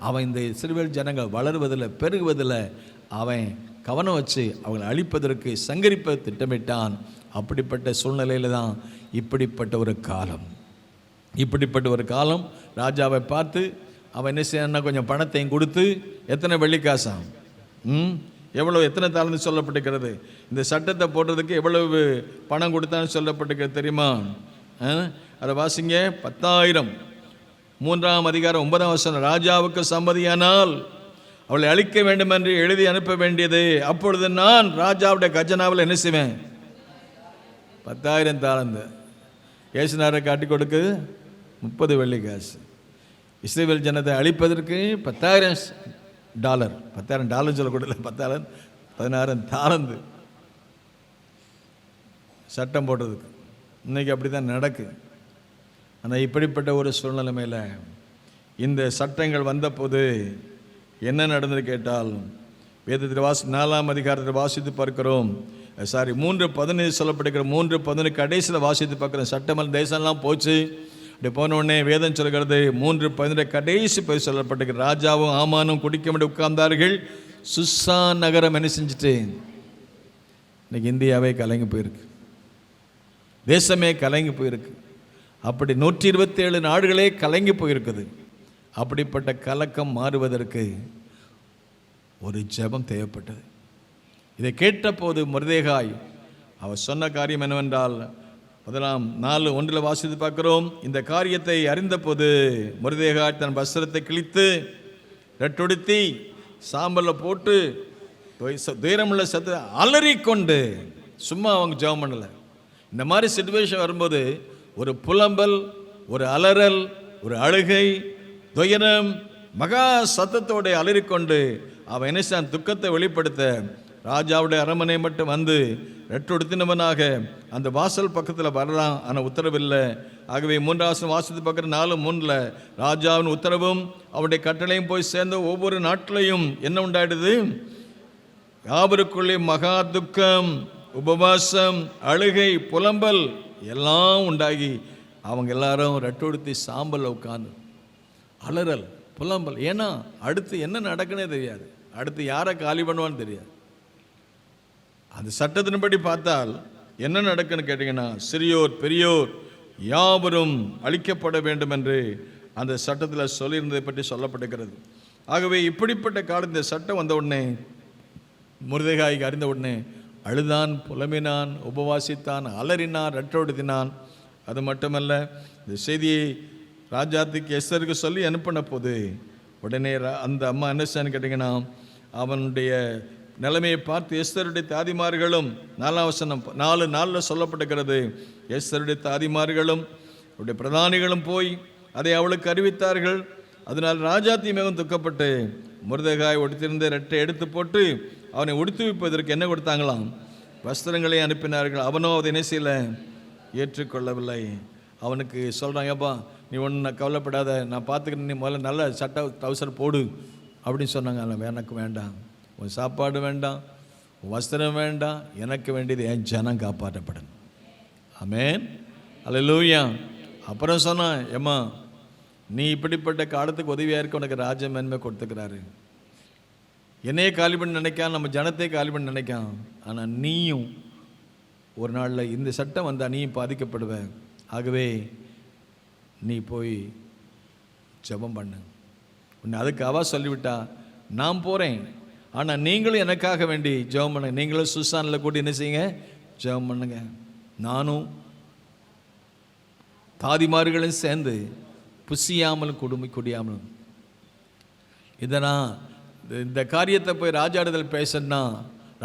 அவன் இந்த இஸ்ரவேல் ஜனங்கள் வளருவதில் பெருகுவதில் அவன் கவனம் வச்சு அவங்களை அழிப்பதற்கு சங்கரிப்ப திட்டமிட்டான். அப்படிப்பட்ட சூழ்நிலையில் தான் இப்படிப்பட்ட ஒரு காலம் ராஜாவை பார்த்து அவன் என்ன செய்யணும்னா, கொஞ்சம் பணத்தையும் கொடுத்து, எத்தனை வெள்ளிக்காசாம், எத்தனை தாளந்து சொல்லப்பட்டிருக்கிறது, இந்த சட்டத்தை போடுறதுக்கு எவ்வளவு பணம் கொடுத்தான்னு சொல்லப்பட்டிருக்கிறது தெரியுமா? அதை வாசிங்க. 10,000. 3ஆம் அதிகாரம் 9ஆம் வசனம். ராஜாவுக்கு சம்மதியானால் அவளை அழிக்க வேண்டும் என்று எழுதி அனுப்ப வேண்டியது. அப்பொழுது நான் ராஜாவுடைய கஜனாவில் என்ன செய்வேன்? 10,000 தாளந்து. ஏசுநாரை காட்டி கொடுக்குது 30 வெள்ளிக்காசு. இஸ்ரவேல் ஜனத்தை அழிப்பதற்கு $10,000. $10,000 சொல்லக்கூடல, 16 தாளந்து சட்டம் போடுறதுக்கு. இன்றைக்கி அப்படி தான் நடக்கு. ஆனால் இப்படிப்பட்ட ஒரு சூழ்நிலைமையில் இந்த சட்டங்கள் வந்தபோது என்ன நடந்தது கேட்டால், வேதத்தில் 4ஆம் அதிகாரத்தில் வாசித்து பார்க்கிறோம். 3:15 சொல்லப்படுகிற 3:15 கடைசியில் வாசித்து பார்க்குறோம். சட்டமல் தேசம்லாம் போச்சு. அப்படி போனோடனே வேதம் சொல்கிறது 3:15 கடைசி போய் சொல்லப்பட்டிருக்கிற, ராஜாவும் ஆமானும் குடிக்க முடிய உட்கார்ந்தார்கள். சுசான் நகரம் என்ன செஞ்சுட்டு இன்னைக்கு இந்தியாவே கலங்கி போயிருக்கு, தேசமே கலங்கி போயிருக்கு. அப்படி 127 நாடுகளே கலங்கி போயிருக்குது. அப்படிப்பட்ட கலக்கம் மாறுவதற்கு ஒரு ஜெபம் தேவைப்பட்டது. இதை கேட்ட போது மொர்தெகாய் அவர் சொன்ன காரியம் என்னவென்றால், 4:1 வாசித்து பார்க்கிறோம். இந்த காரியத்தை அறிந்த போது மொர்தெகாய் தன் வஸ்திரத்தை கிழித்து ரெட்டொடுத்தி சாம்பலில் போட்டு துயரமுள்ள சத்த அலறிக்கொண்டு, சும்மா அவங்க ஜெபம் பண்ணலை. இந்த மாதிரி சிச்சுவேஷன் வரும்போது ஒரு புலம்பல், ஒரு அலறல், ஒரு அழுகை, துயரம், மகா சத்தத்தோடு அலறிக்கொண்டு அவன் என்ன துக்கத்தை வெளிப்படுத்த ராஜாவுடைய அரண்மனை மட்டும் வந்து ரெட்டொடுத்தினவனாக அந்த வாசல் பக்கத்தில் வரலாம். ஆனால் உத்தரவில்லை. ஆகவே 3ஆம் வாசத்து பக்கம் 4:3 ராஜாவின் உத்தரவும் அவனுடைய கட்டளையும் போய் சேர்ந்த ஒவ்வொரு நாட்டிலையும் என்ன உண்டாயிடுது? யாவருக்குள்ளே மகா துக்கம், உபவாசம், அழுகை, புலம்பல் எல்லாம் உண்டாகி அவங்க எல்லாரும் ரெட்டொடுத்தி சாம்பல் உட்காந்து அலறல், புலம்பல். ஏன்னா அடுத்து என்ன நடக்குன்னே தெரியாது, அடுத்து யாரை காலி பண்ணுவான்னு தெரியாது. அந்த சட்டத்தின்படி பார்த்தால் என்ன நடக்குன்னு கேட்டிங்கன்னா, சிறியோர் பெரியோர் யாவரும் அழிக்கப்பட வேண்டும் என்று அந்த சட்டத்தில் சொல்லியிருந்ததை பற்றி சொல்லப்பட்டிருக்கிறது. ஆகவே இப்படிப்பட்ட காலம் இந்த சட்டம் வந்த உடனே முர்தெகாய்க்கு அறிந்த உடனே அழுதான், புலம்பினான், உபவாசித்தான், அலறினான், ரட்டோடுத்தினான். அது மட்டுமல்ல, இந்த செய்தியை ராஜாத்துக்கு எஸ்தருக்கு சொல்லி அனுப்பின போது உடனே அந்த அம்மா என்ன செய்யன்னு கேட்டிங்கன்னா, அவனுடைய நிலைமையை பார்த்து எஸ்தருடைய தாதிமார்களும் 4ஆம் வசனம் 4 நாளில் சொல்லப்பட்டிருக்கிறது. எஸ்தருடைய தாதிமார்களும் அவருடைய பிரதானிகளும் போய் அதை அவளுக்கு அறிவித்தார்கள். அதனால் ராஜாத்தி மிகவும் துக்கப்பட்டு முர்தெகாய் உடுத்திருந்த ரெட்டை எடுத்து போட்டு அவனை உடுத்து வைப்பதற்கு என்ன கொடுத்தாங்களாம்? வஸ்திரங்களை அனுப்பினார்கள். அவனோ அதை என்ன செய்யலை, ஏற்றுக்கொள்ளவில்லை. அவனுக்கு சொல்கிறாங்கப்பா, நீ ஒன்று கவலைப்படாத, நான் பார்த்துக்கிறேன், நீ முதல்ல நல்ல சட்டை டவுசர் போடு அப்படின்னு சொன்னாங்க. அல்ல, எனக்கு வேண்டாம், உன் சாப்பாடு வேண்டாம், உன் வஸ்திரம் வேண்டாம், எனக்கு வேண்டியது என் ஜனம் காப்பாற்றப்படணும். ஆமென், அல்லேலூயா. அப்புறம் சொன்னான், ஏம்மா நீ இப்படிப்பட்ட காலத்துக்கு உதவியாக இருக்க உனக்கு ராஜ மேன்மை கொடுத்துக்கிறாரு. என்னையே காலி பண்ணி நினைக்கான், நம்ம ஜனத்தை காலி பண்ணி நினைக்கான். ஆனால் நீயும் ஒரு நாளில் இந்த சட்டம் வந்தால் நீயும் பாதிக்கப்படுவ. ஆகவே நீ போய் ஜெபம் பண்ணு. உன்னை அதுக்கு அவ சொல்லிவிட்டா, நான் போகிறேன், ஆனால் நீங்களும் எனக்காக வேண்டி ஜெபம் பண்ணுங்க. நீங்களும் சுசானில் கூட்டி என்ன செய்யுங்க, ஜெபம் பண்ணுங்க. நானும் தாதிமார்களும் சேர்ந்து புசியாமலும் குடியாமலும் இதனால் இந்த காரியத்தை போய் ராஜாடுதல் பேசணும்னா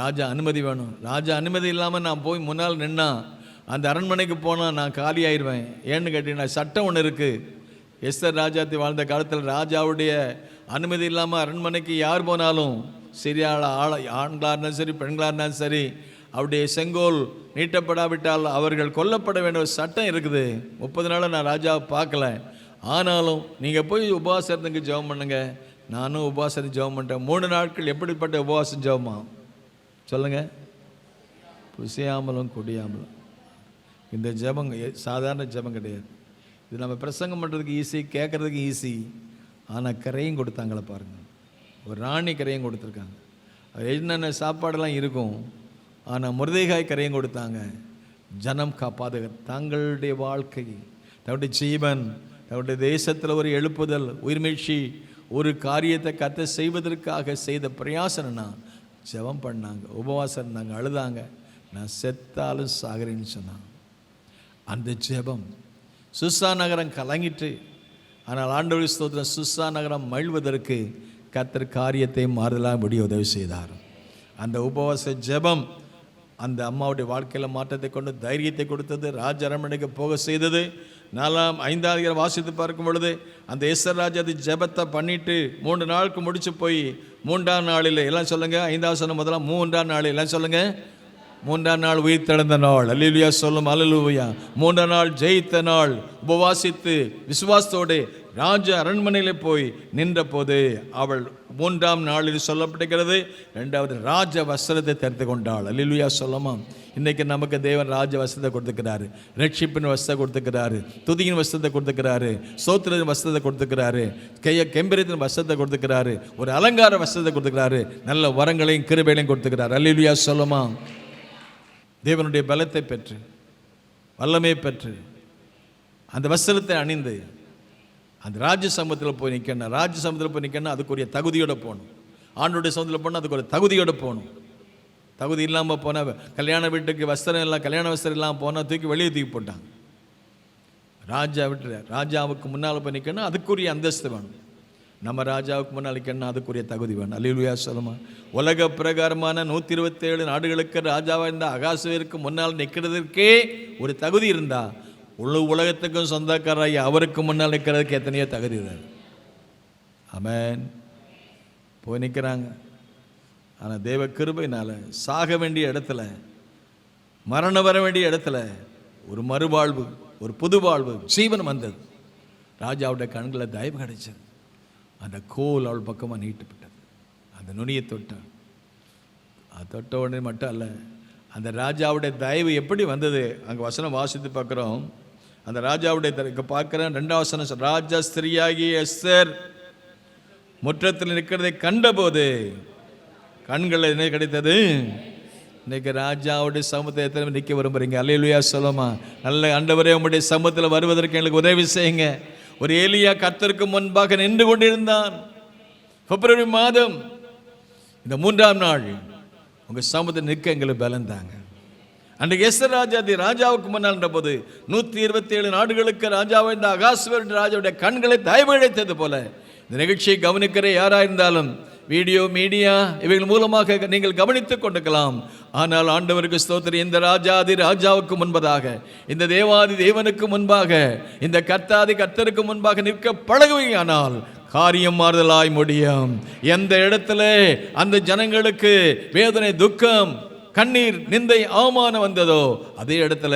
ராஜா அனுமதி வேணும். ராஜா அனுமதி இல்லாமல் நான் போய் முன்னால் நின்னா அந்த அரண்மனைக்கு போனால் நான் காலி ஆயிடுவேன். ஏன்னு கேட்டீங்கன்னா சட்டம் ஒன்று இருக்குது. எஸ்தர் ராஜாத்தி வாழ்ந்த காலத்தில் ராஜாவுடைய அனுமதி இல்லாமல் அரண்மனைக்கு யார் போனாலும் சரியாள ஆண்களாக இருந்தாலும் சரி பெண்களாக இருந்தாலும் சரி அவருடைய செங்கோல் நீட்டப்படாவிட்டால் அவர்கள் கொல்லப்பட வேண்டிய ஒரு சட்டம் இருக்குது. 30 நாள் நான் ராஜாவை பார்க்கல. ஆனாலும் நீங்கள் போய் உபவாசத்துக்கு ஜெபம் பண்ணுங்க. நானும் உபவாசம் ஜெபம் பண்ணிட்டேன். 3 நாட்கள். எப்படிப்பட்ட உபவாசம் ஜெபமா சொல்லுங்கள்? புசியாமலும் குடியாமலும். இந்த ஜெபம் சாதாரண ஜெபம் கிடையாது. இது நம்ம பிரசங்கம் பண்ணுறதுக்கு ஈஸி, கேட்குறதுக்கு ஈஸி. ஆனால் கரையும் கொடுத்தாங்களே பாருங்கள். ஒரு ராணி கரையும் கொடுத்துருக்காங்க. என்னென்ன சாப்பாடெல்லாம் இருக்கும். ஆனால் முர்தெகாய் கரையும் கொடுத்தாங்க. ஜனம் காப்பாத தங்களுடைய வாழ்க்கை, தன்னுடைய ஜீவன், தன்னுடைய தேசத்தில் ஒரு எழுப்புதல், உயிர்மீழ்ச்சி, ஒரு காரியத்தை கத்த செய்வதற்காக செய்த பிரயாசனா ஜெபம் பண்ணாங்க, உபவாசம் இருந்தாங்க, அழுதாங்க. நான் செத்தாலும் சாகிறேன்னு சொன்னாங்க. அந்த ஜெபம் சுசா நகரம் கலங்கிட்டு. ஆனால் ஆண்டவர் ஸ்தோத்திரம், சுசா நகரம் மகிழ்வதற்கு கர்த்தர் காரியத்தை மாறுதலாக முடிய உதவி செய்தார். அந்த உபவாச ஜெபம் அந்த அம்மாவுடைய வாழ்க்கையில் மாற்றத்தை கொண்டு தைரியத்தை கொடுத்தது. ராஜ அரண்மனைக்கு போக செய்தது. 4ஆம் 5ஆம் வாசித்து பார்க்கும் பொழுது அந்த எஸ்தர் ராஜா அது ஜெபத்தை பண்ணிட்டு 3 நாளுக்கு முடிச்சு போய் 3ஆம் நாளில் எல்லாம் சொல்லுங்க, 5ஆம் வசனம் முதல்ல 3ஆம் நாள் எல்லாம் சொல்லுங்க, 3ஆம் நாள் உயிர் தெழுந்த நாள். அல்லேலூயா சொல்லும், அல்லேலூயா. 3ஆம் நாள் ஜெயித்த நாள். உபவாசித்து விசுவாசத்தோடு ராஜ அரண்மனையில் போய் நின்ற போது அவள் 3ஆம் நாளில் சொல்லப்பட்டிருக்கிறது 2வது ராஜ வஸ்திரத்தை தரித்து கொண்டாள். அல்லேலூயா சொல்லமா. இன்றைக்கி நமக்கு தேவன் ராஜ வஸ்திரத்தை கொடுத்துக்கிறாரு, ரட்சிப்பின் வஸ்திரத்தை கொடுத்துக்கிறாரு, துதியின் வஸ்திரத்தை கொடுத்துக்கிறாரு, சோத்திரத்தின் வஸ்திரத்தை கொடுத்துக்கிறாரு, கெம்பீரத்தின் வஸ்திரத்தை கொடுத்துக்கிறாரு, ஒரு அலங்கார வஸ்திரத்தை கொடுத்துக்கிறாரு, நல்ல வரங்களையும் கிருபைகளையும் கொடுத்துக்கிறார். அல்லேலூயா சொல்லமா. தேவனுடைய பலத்தை பெற்று வல்லமையை பெற்று அந்த வஸ்திரத்தை அணிந்து அந்த ராஜ்ய சமூகத்தில் போய் நிற்கணும். ராஜ்ய சமூகத்தில் போய் நிற்கணும், அதுக்குரிய தகுதியோடு போகணும். ஆண்டோடைய சமூகத்தில் போனால் அதுக்கு ஒரு தகுதியோடு போகணும். தகுதி இல்லாமல் போனால் கல்யாண வீட்டுக்கு வஸ்திரம் எல்லாம், கல்யாண வஸ்திரம் இல்லாமல் போனால் வெளியே தூக்கி போட்டாங்க. ராஜா விட்டு ராஜாவுக்கு முன்னால் போய் நிற்கணும், அதுக்குரிய அந்தஸ்து வேணும். நம்ம ராஜாவுக்கு முன்னால் நிற்கணும், அதுக்குரிய தகுதி வேணும். அல்லேலூயா சொல்லுமா. உலக பிரகாரமான 127 நாடுகளுக்கு ராஜாவாக இருந்தால் அகாசுவிற்கு முன்னால் நிற்கிறதுக்கே ஒரு தகுதி இருந்தால் உலகத்துக்கும் சொந்தக்காரராகி அவருக்கு முன்னால் நிற்கிறதுக்கு எத்தனையோ தகுதி தான். ஆமென். போய் நிற்கிறாங்க. ஆனால் தேவ கிருபையினால் சாக வேண்டிய இடத்துல, மரணம் வர வேண்டிய இடத்துல ஒரு மறுவாழ்வு, ஒரு புது வாழ்வு, ஜீவன் வந்தது. ராஜாவுடைய கண்களில் தயவு கிடைச்சது. அந்த கோல் அவள் பக்கமாக நீட்டப்பட்டது. அந்த நுனியை தொட்டாள். அது தொட்ட உடனே மட்டும் அல்ல, அந்த ராஜாவுடைய தயவு எப்படி வந்தது அங்கே வசனம் வாசித்து பார்க்குறோம். அந்த ராஜாவுடைய பார்க்குறேன் 2ஆம் வசனம், ராஜா ஸ்திரீயாகி எஸ்தர் முற்றத்தில் நிற்கிறதை கண்டபோது கண்களில் என்ன கிடைத்தது? இன்னைக்கு ராஜாவுடைய சமூகத்தை எத்தனை நிற்க விரும்புகிறீங்க? அல்லேலூயா சொல்லுமா. நல்ல ஆண்டவரே, உங்களுடைய சமூகத்தில் வருவதற்கு எங்களுக்கு உதவி செய்யுங்க. ஒரு ஏலியா கர்த்தருக்கு முன்பாக நின்று கொண்டிருந்தான். பிப்ரவரி மாதம் இந்த 3ஆம் நாள் உங்கள் சமூகத்தில் நிற்க எங்களுக்கு பலன் தாங்க. அன்றைக்கு எஸ்தர் ராஜாதி ராஜாவுக்கு முன்னால் போது 127 நாடுகளுக்கு ராஜாவை இந்த அகாஸ்வேரு ராஜாவுடைய கண்களை தயவழைத்தது போல இந்த நிகழ்ச்சியை கவனிக்கிற யாராயிருந்தாலும் வீடியோ மீடியா இவைகள் மூலமாக நீங்கள் கவனித்துக் கொண்டிருக்கலாம். ஆனால் ஆண்டவருக்கு ஸ்தோத்திரம், இந்த ராஜாதி ராஜாவுக்கு முன்பதாக, இந்த தேவாதி தேவனுக்கு முன்பாக, இந்த கர்த்தாதி கர்த்தருக்கு முன்பாக நிற்க பழகுவீங்களானால் காரியம் மாறுதலாய் முடியும். எந்த இடத்துல அந்த ஜனங்களுக்கு வேதனை, துக்கம், கண்ணீர், நிந்தை, அவமானம் வந்ததோ அதே இடத்துல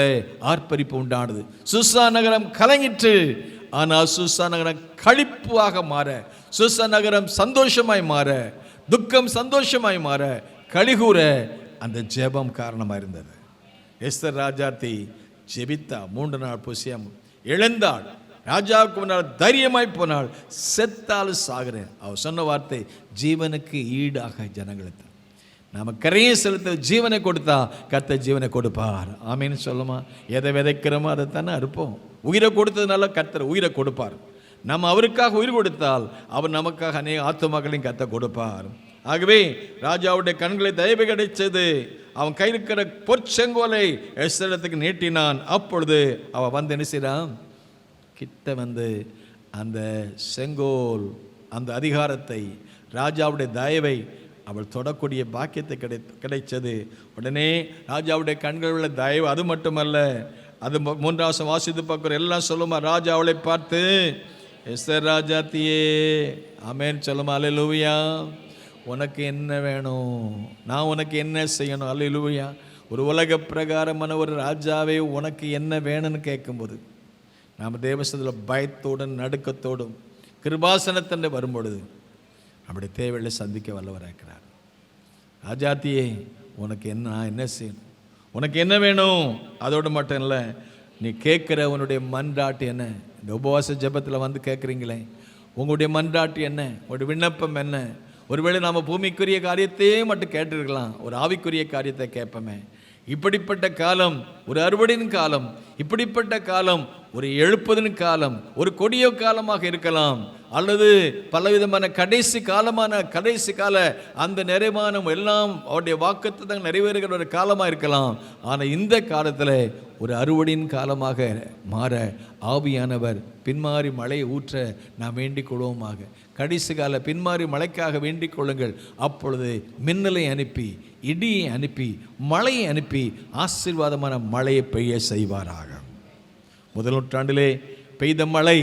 ஆர்ப்பரிப்பு உண்டானது. சுசா நகரம் கலங்கிற்று. ஆனால் சுசா நகரம் களிப்பாக மாற, சுசா நகரம் சந்தோஷமாய் மாற, துக்கம் சந்தோஷமாய் மாற, கலிகூற அந்த ஜெபம் காரணமாக இருந்தது. எஸ்தர் ராஜாத்தி ஜெபித்தா, 3 நாள் புசியம் இழந்தாள். ராஜாவுக்கு முன்னால் தைரியமாய் போனாள். செத்தாலும் சாகிறேன். அவர் சொன்ன வார்த்தை, ஜீவனுக்கு ஈடாக ஜனங்களுக்கு நாம் கரையை செலுத்த ஜீவனை கொடுத்தா கர்த்தர் ஜீவனை கொடுப்பார். ஆமீன்னு சொல்லுமா? எதை விதைக்கிறோமோ அதை தானே அறுப்போம். உயிரை கொடுத்ததுனால கர்த்தர் உயிரை கொடுப்பார். நம்ம அவருக்காக உயிர் கொடுத்தால் அவர் நமக்காக அநேக ஆத்துமாக்களையும் கர்த்தர் கொடுப்பார். ஆகவே ராஜாவுடைய கண்களை தயவு கிடைச்சது. அவன் கையில் இருக்கிற பொற்செங்கோலை எஸ்தருக்கு நீட்டினான். அப்பொழுது அவன் வந்து என்ன செய்றான்? கிட்ட வந்து அந்த செங்கோல், அந்த அதிகாரத்தை, ராஜாவுடைய தயவை அவள் தொடக்கூடிய பாக்கியத்தை கிடைச்சது. உடனே ராஜாவுடைய கண்கள் உள்ள தயவு, அது மட்டுமல்ல, அது 3ஆம் வாசித்து பார்க்குற எல்லாம் சொல்லுமா, ராஜா அவளை பார்த்து, எஸ்தர் ராஜாத்தியே, ஆமென் சொல்லுமா, அல்லேலூயா, உனக்கு என்ன வேணும், நான் உனக்கு என்ன செய்யணும், அல்லேலூயா. ஒரு உலக பிரகாரமான ஒரு ராஜாவே உனக்கு என்ன வேணும்னு கேட்கும்போது நாம் தேவசத்தில் பயத்தோடும் நடுக்கத்தோடும் கிருபாசனத்தண்டை வரும்பொழுது நம்முடைய தேவைகளை சந்திக்க வல்லவராக்கிறார். ராஜாத்தியே, உனக்கு என்ன, நான் என்ன செய்யணும், உனக்கு என்ன வேணும்? அதோடு மட்டும் இல்லை, நீ கேட்குற உன்னுடைய மன்றாட்டு என்ன? இந்த உபவாச ஜெபத்தில் வந்து கேட்குறீங்களே, உங்களுடைய மன்றாட்டு என்ன, உங்களுடைய விண்ணப்பம் என்ன? ஒருவேளை நாம் பூமிக்குரிய காரியத்தையே மட்டும் கேட்டிருக்கலாம், ஒரு ஆவிக்குரிய காரியத்தை கேட்போமே. இப்படிப்பட்ட காலம் ஒரு அறுவடையின் காலம், இப்படிப்பட்ட காலம் ஒரு எழுப்புதலின் காலம், ஒரு கொடிய காலமாக இருக்கலாம், அல்லது பலவிதமான கடைசி கால அந்த நிறைவான எல்லாம் அவருடைய வாக்குத்தத்தங்கள் நிறைவேறுகிற ஒரு காலமாக இருக்கலாம். ஆனால் இந்த காலத்தில் ஒரு அறுவடையின் காலமாக மாற ஆவியானவர் பின்மாறி மழையை ஊற்ற நாம் வேண்டிக் கொள்வோமாக. கடைசி கால பின்மாறி மழைக்காக வேண்டிக் கொள்ளுங்கள். அப்பொழுது மின்னலை அனுப்பி, இடியை அனுப்பி, மழையை அனுப்பி ஆசீர்வாதமான மழையை பெய்ய செய்வாராக. முதல் நூற்றாண்டிலே பெய்த மழை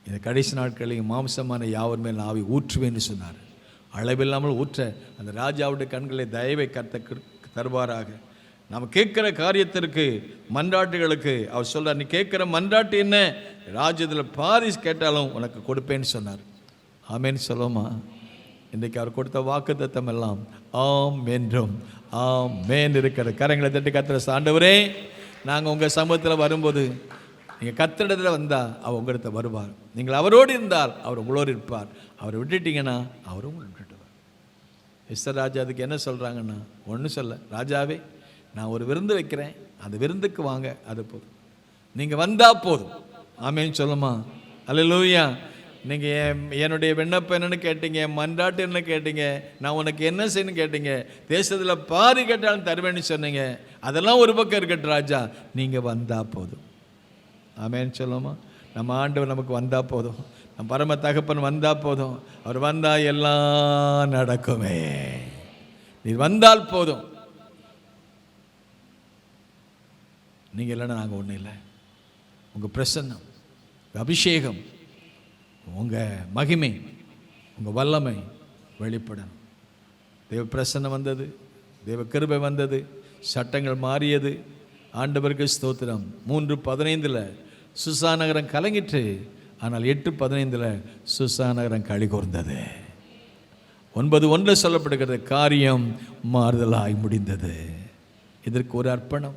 இந்த கடைசி நாட்களில் மாம்சமான யாவர் மேல் ஆவி ஊற்றுவேன்னு சொன்னார். அளவில்லாமல் ஊற்ற அந்த ராஜாவுடைய கண்களை தயவை கர்த்தர் தருவாராக. நாம் கேட்குற காரியத்திற்கு, மன்றாட்டுகளுக்கு அவர் சொல்றார், நீ கேட்குற மன்றாட்டு என்ன, ராஜ்யத்தில் பாதி கேட்டாலும் உனக்கு கொடுப்பேன்னு சொன்னார். ஆமேன்னு சொல்லுமா? இன்றைக்கு அவர் கொடுத்த வாக்குத்தத்தம் எல்லாம் ஆம் என்றும் ஆமேன் இருக்கிற. கரங்களை தட்டி கர்த்தர், ஆண்டவரே, நாங்கள் உங்கள் சமூகத்தில் வரும்போது நீங்கள் கர்த்தரிடத்தில் வந்தால் அவர் உங்களிடத்தை வருவார். நீங்கள் அவரோடு இருந்தால் அவர் உங்களோடு இருப்பார். அவரை விட்டுட்டீங்கன்னா அவரும் உங்களை விட்டுட்டுவார். எஸ்தர் ராஜா அதுக்கு என்ன சொல்கிறாங்கன்னா, ஒன்றும் சொல்ல, ராஜாவே, நான் ஒரு விருந்து வைக்கிறேன், அந்த விருந்துக்கு வாங்க, அது போதும், நீங்கள் வந்தால் போதும். ஆமேன்னு சொல்லுமா? அல்லேலூயா. நீங்கள் என்னுடைய விண்ணப்பம் என்னென்னு கேட்டீங்க, மன்றாட்டு என்ன கேட்டீங்க, நான் உனக்கு என்ன செய்யணும்னு கேட்டீங்க, தேசத்தில் பாதி கேட்டாலும் தருவேன்னு சொன்னீங்க. அதெல்லாம் ஒரு பக்கம் இருக்கட்டும் ராஜா, நீங்கள் வந்தால் போதும். ஆமேன்னு சொல்லுமா? நம்ம ஆண்டவர் நமக்கு வந்தால் போதும், நம்ம பரம தகப்பன் வந்தால் போதும். அவர் வந்தால் எல்லாம் நடக்குமே. நீ வந்தால் போதும். நீங்கள் இல்லைன்னா நாங்கள் ஒன்றும் இல்லை. உங்கள் பிரசன்னம், அபிஷேகம், உங்கள் மகிமை, உங்கள் வல்லமை வெளிப்படணும். தேவ பிரசன்னம் வந்தது, தேவ கிருபை வந்தது, சட்டங்கள் மாறியது. ஆண்டவருக்கு ஸ்தோத்திரம். 3:15 சுசா நகரம் கலங்கிற்று. ஆனால் 8:15 சுசா நகரம் களி கூர்ந்தது. 9:1 சொல்லப்படுகிறது, காரியம் மாறுதலாய் முடிந்தது. இதற்கு ஒரு அர்ப்பணம்,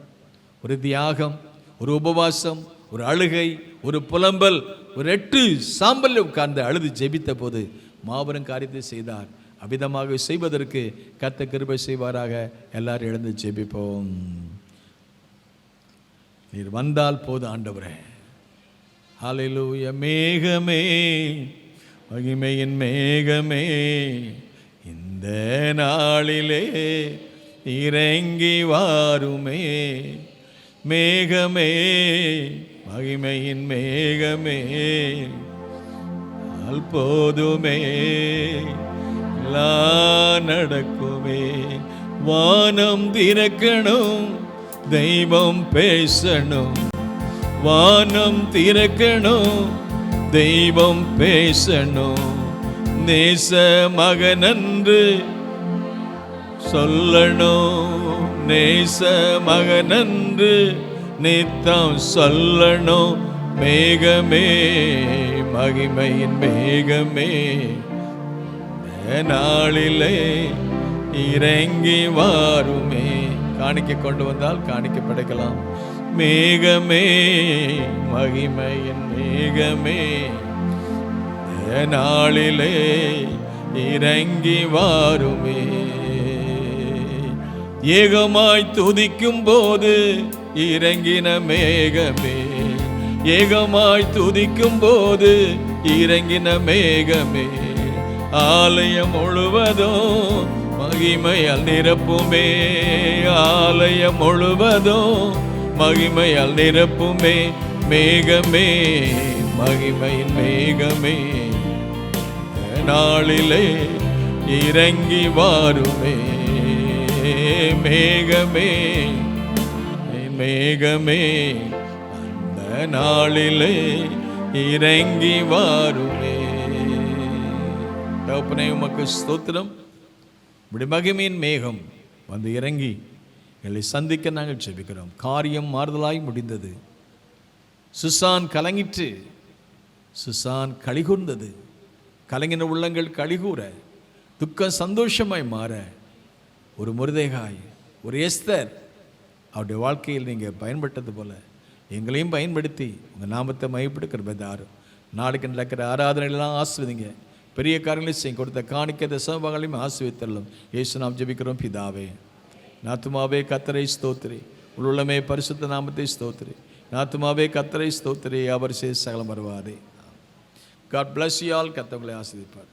ஒரு தியாகம், ஒரு உபவாசம், ஒரு அழுகை, ஒரு புலம்பல், ஒரு 8 சாம்பல் உட்கார்ந்து அழுது ஜெபித்த போது மாபெரும் காரியத்தை செய்தார். அவ்விதமாக செய்வதற்கு கர்த்தர் கிருபை செய்வாராக. எல்லாரும் எழுந்து ஜெபிப்போம். நீர் வந்தால் போது ஆண்டவரே. ஹல்லேலூயா. மேகமே மகிமையின் மேகமே இந்த நாளிலே இறங்கி வாருமே. மேகமே, மகிமையின் மேகமே போதுமே, நடக்குமே. வானம் திறக்கணும், தெய்வம் பேசணும். வானம் திறக்கணும், தெய்வம் பேசணும். நேச மகனன்று சொல்லணும், நேச மகனன்று நித்தம் சொல்லணும். மேகமே, மகிமையின் மேகமே நாளிலே இறங்கி வாருமே. காணிக்கை கொண்டு வந்தால் காணிக்கை படைக்கலாம். மேகமே, மகிமையின் மேகமே நாளிலே இறங்கி வாருமே. ஏகமாய் துதிக்கும் போது இறங்கின மேகமே, ஏகமாய் துதிக்கும் போது இறங்கின மேகமே. ஆலயம் முழுவதும் மகிமையால் நிரப்புமே, ஆலயம் முழுவதும் மகிமையால் நிரப்புமே. மேகமே, மகிமையின் மேகமே நாளிலே இறங்கி வாருமே. மேகமே, மேகமே அந்த நாளிலே இறங்கி வாருமே. தகப்பனே, உமக்கு ஸ்தோத்திரம். மகிமையின் மேகம் வந்து இறங்கி எங்களை சந்திக்க நாங்கள் ஜெபிக்கிறோம். காரியம் மாறுதலாய் முடிந்தது. சுசான் கலங்கிற்று, சுசான் களிகூர்ந்தது. கலங்கின உள்ளங்கள் களிகூற, துக்கம் சந்தோஷமாய் மாற, ஒரு முருதேகாய், ஒரு எஸ்தர் அவருடைய வாழ்க்கையில் நீங்கள் பயன்பட்டது போல எங்களையும் பயன்படுத்தி உங்கள் நாமத்தை மையப்படுக்கிறதாரும். நாளைக்கு நடக்கிற ஆராதனைகளெல்லாம் ஆசிர்வதிங்க. பெரிய காரியங்களை செய்ய கொடுத்த காணிக்க தசமபாகங்களையும் ஆசீர்வதித்தருளும். இயேசு நாம் ஜெபிக்கிறோம் பிதாவே. நாத்துமாவே கர்த்தரை ஸ்தோத்திரி, உள்ளமே பரிசுத்த நாமத்தை ஸ்தோத்திரி. நாத்துமாவே கர்த்தரை ஸ்தோத்திரி, அவர் செய்த சகலம் வருவாரே. God bless you all. கர்த்தர் உங்களை ஆசீர்வதிப்பார்.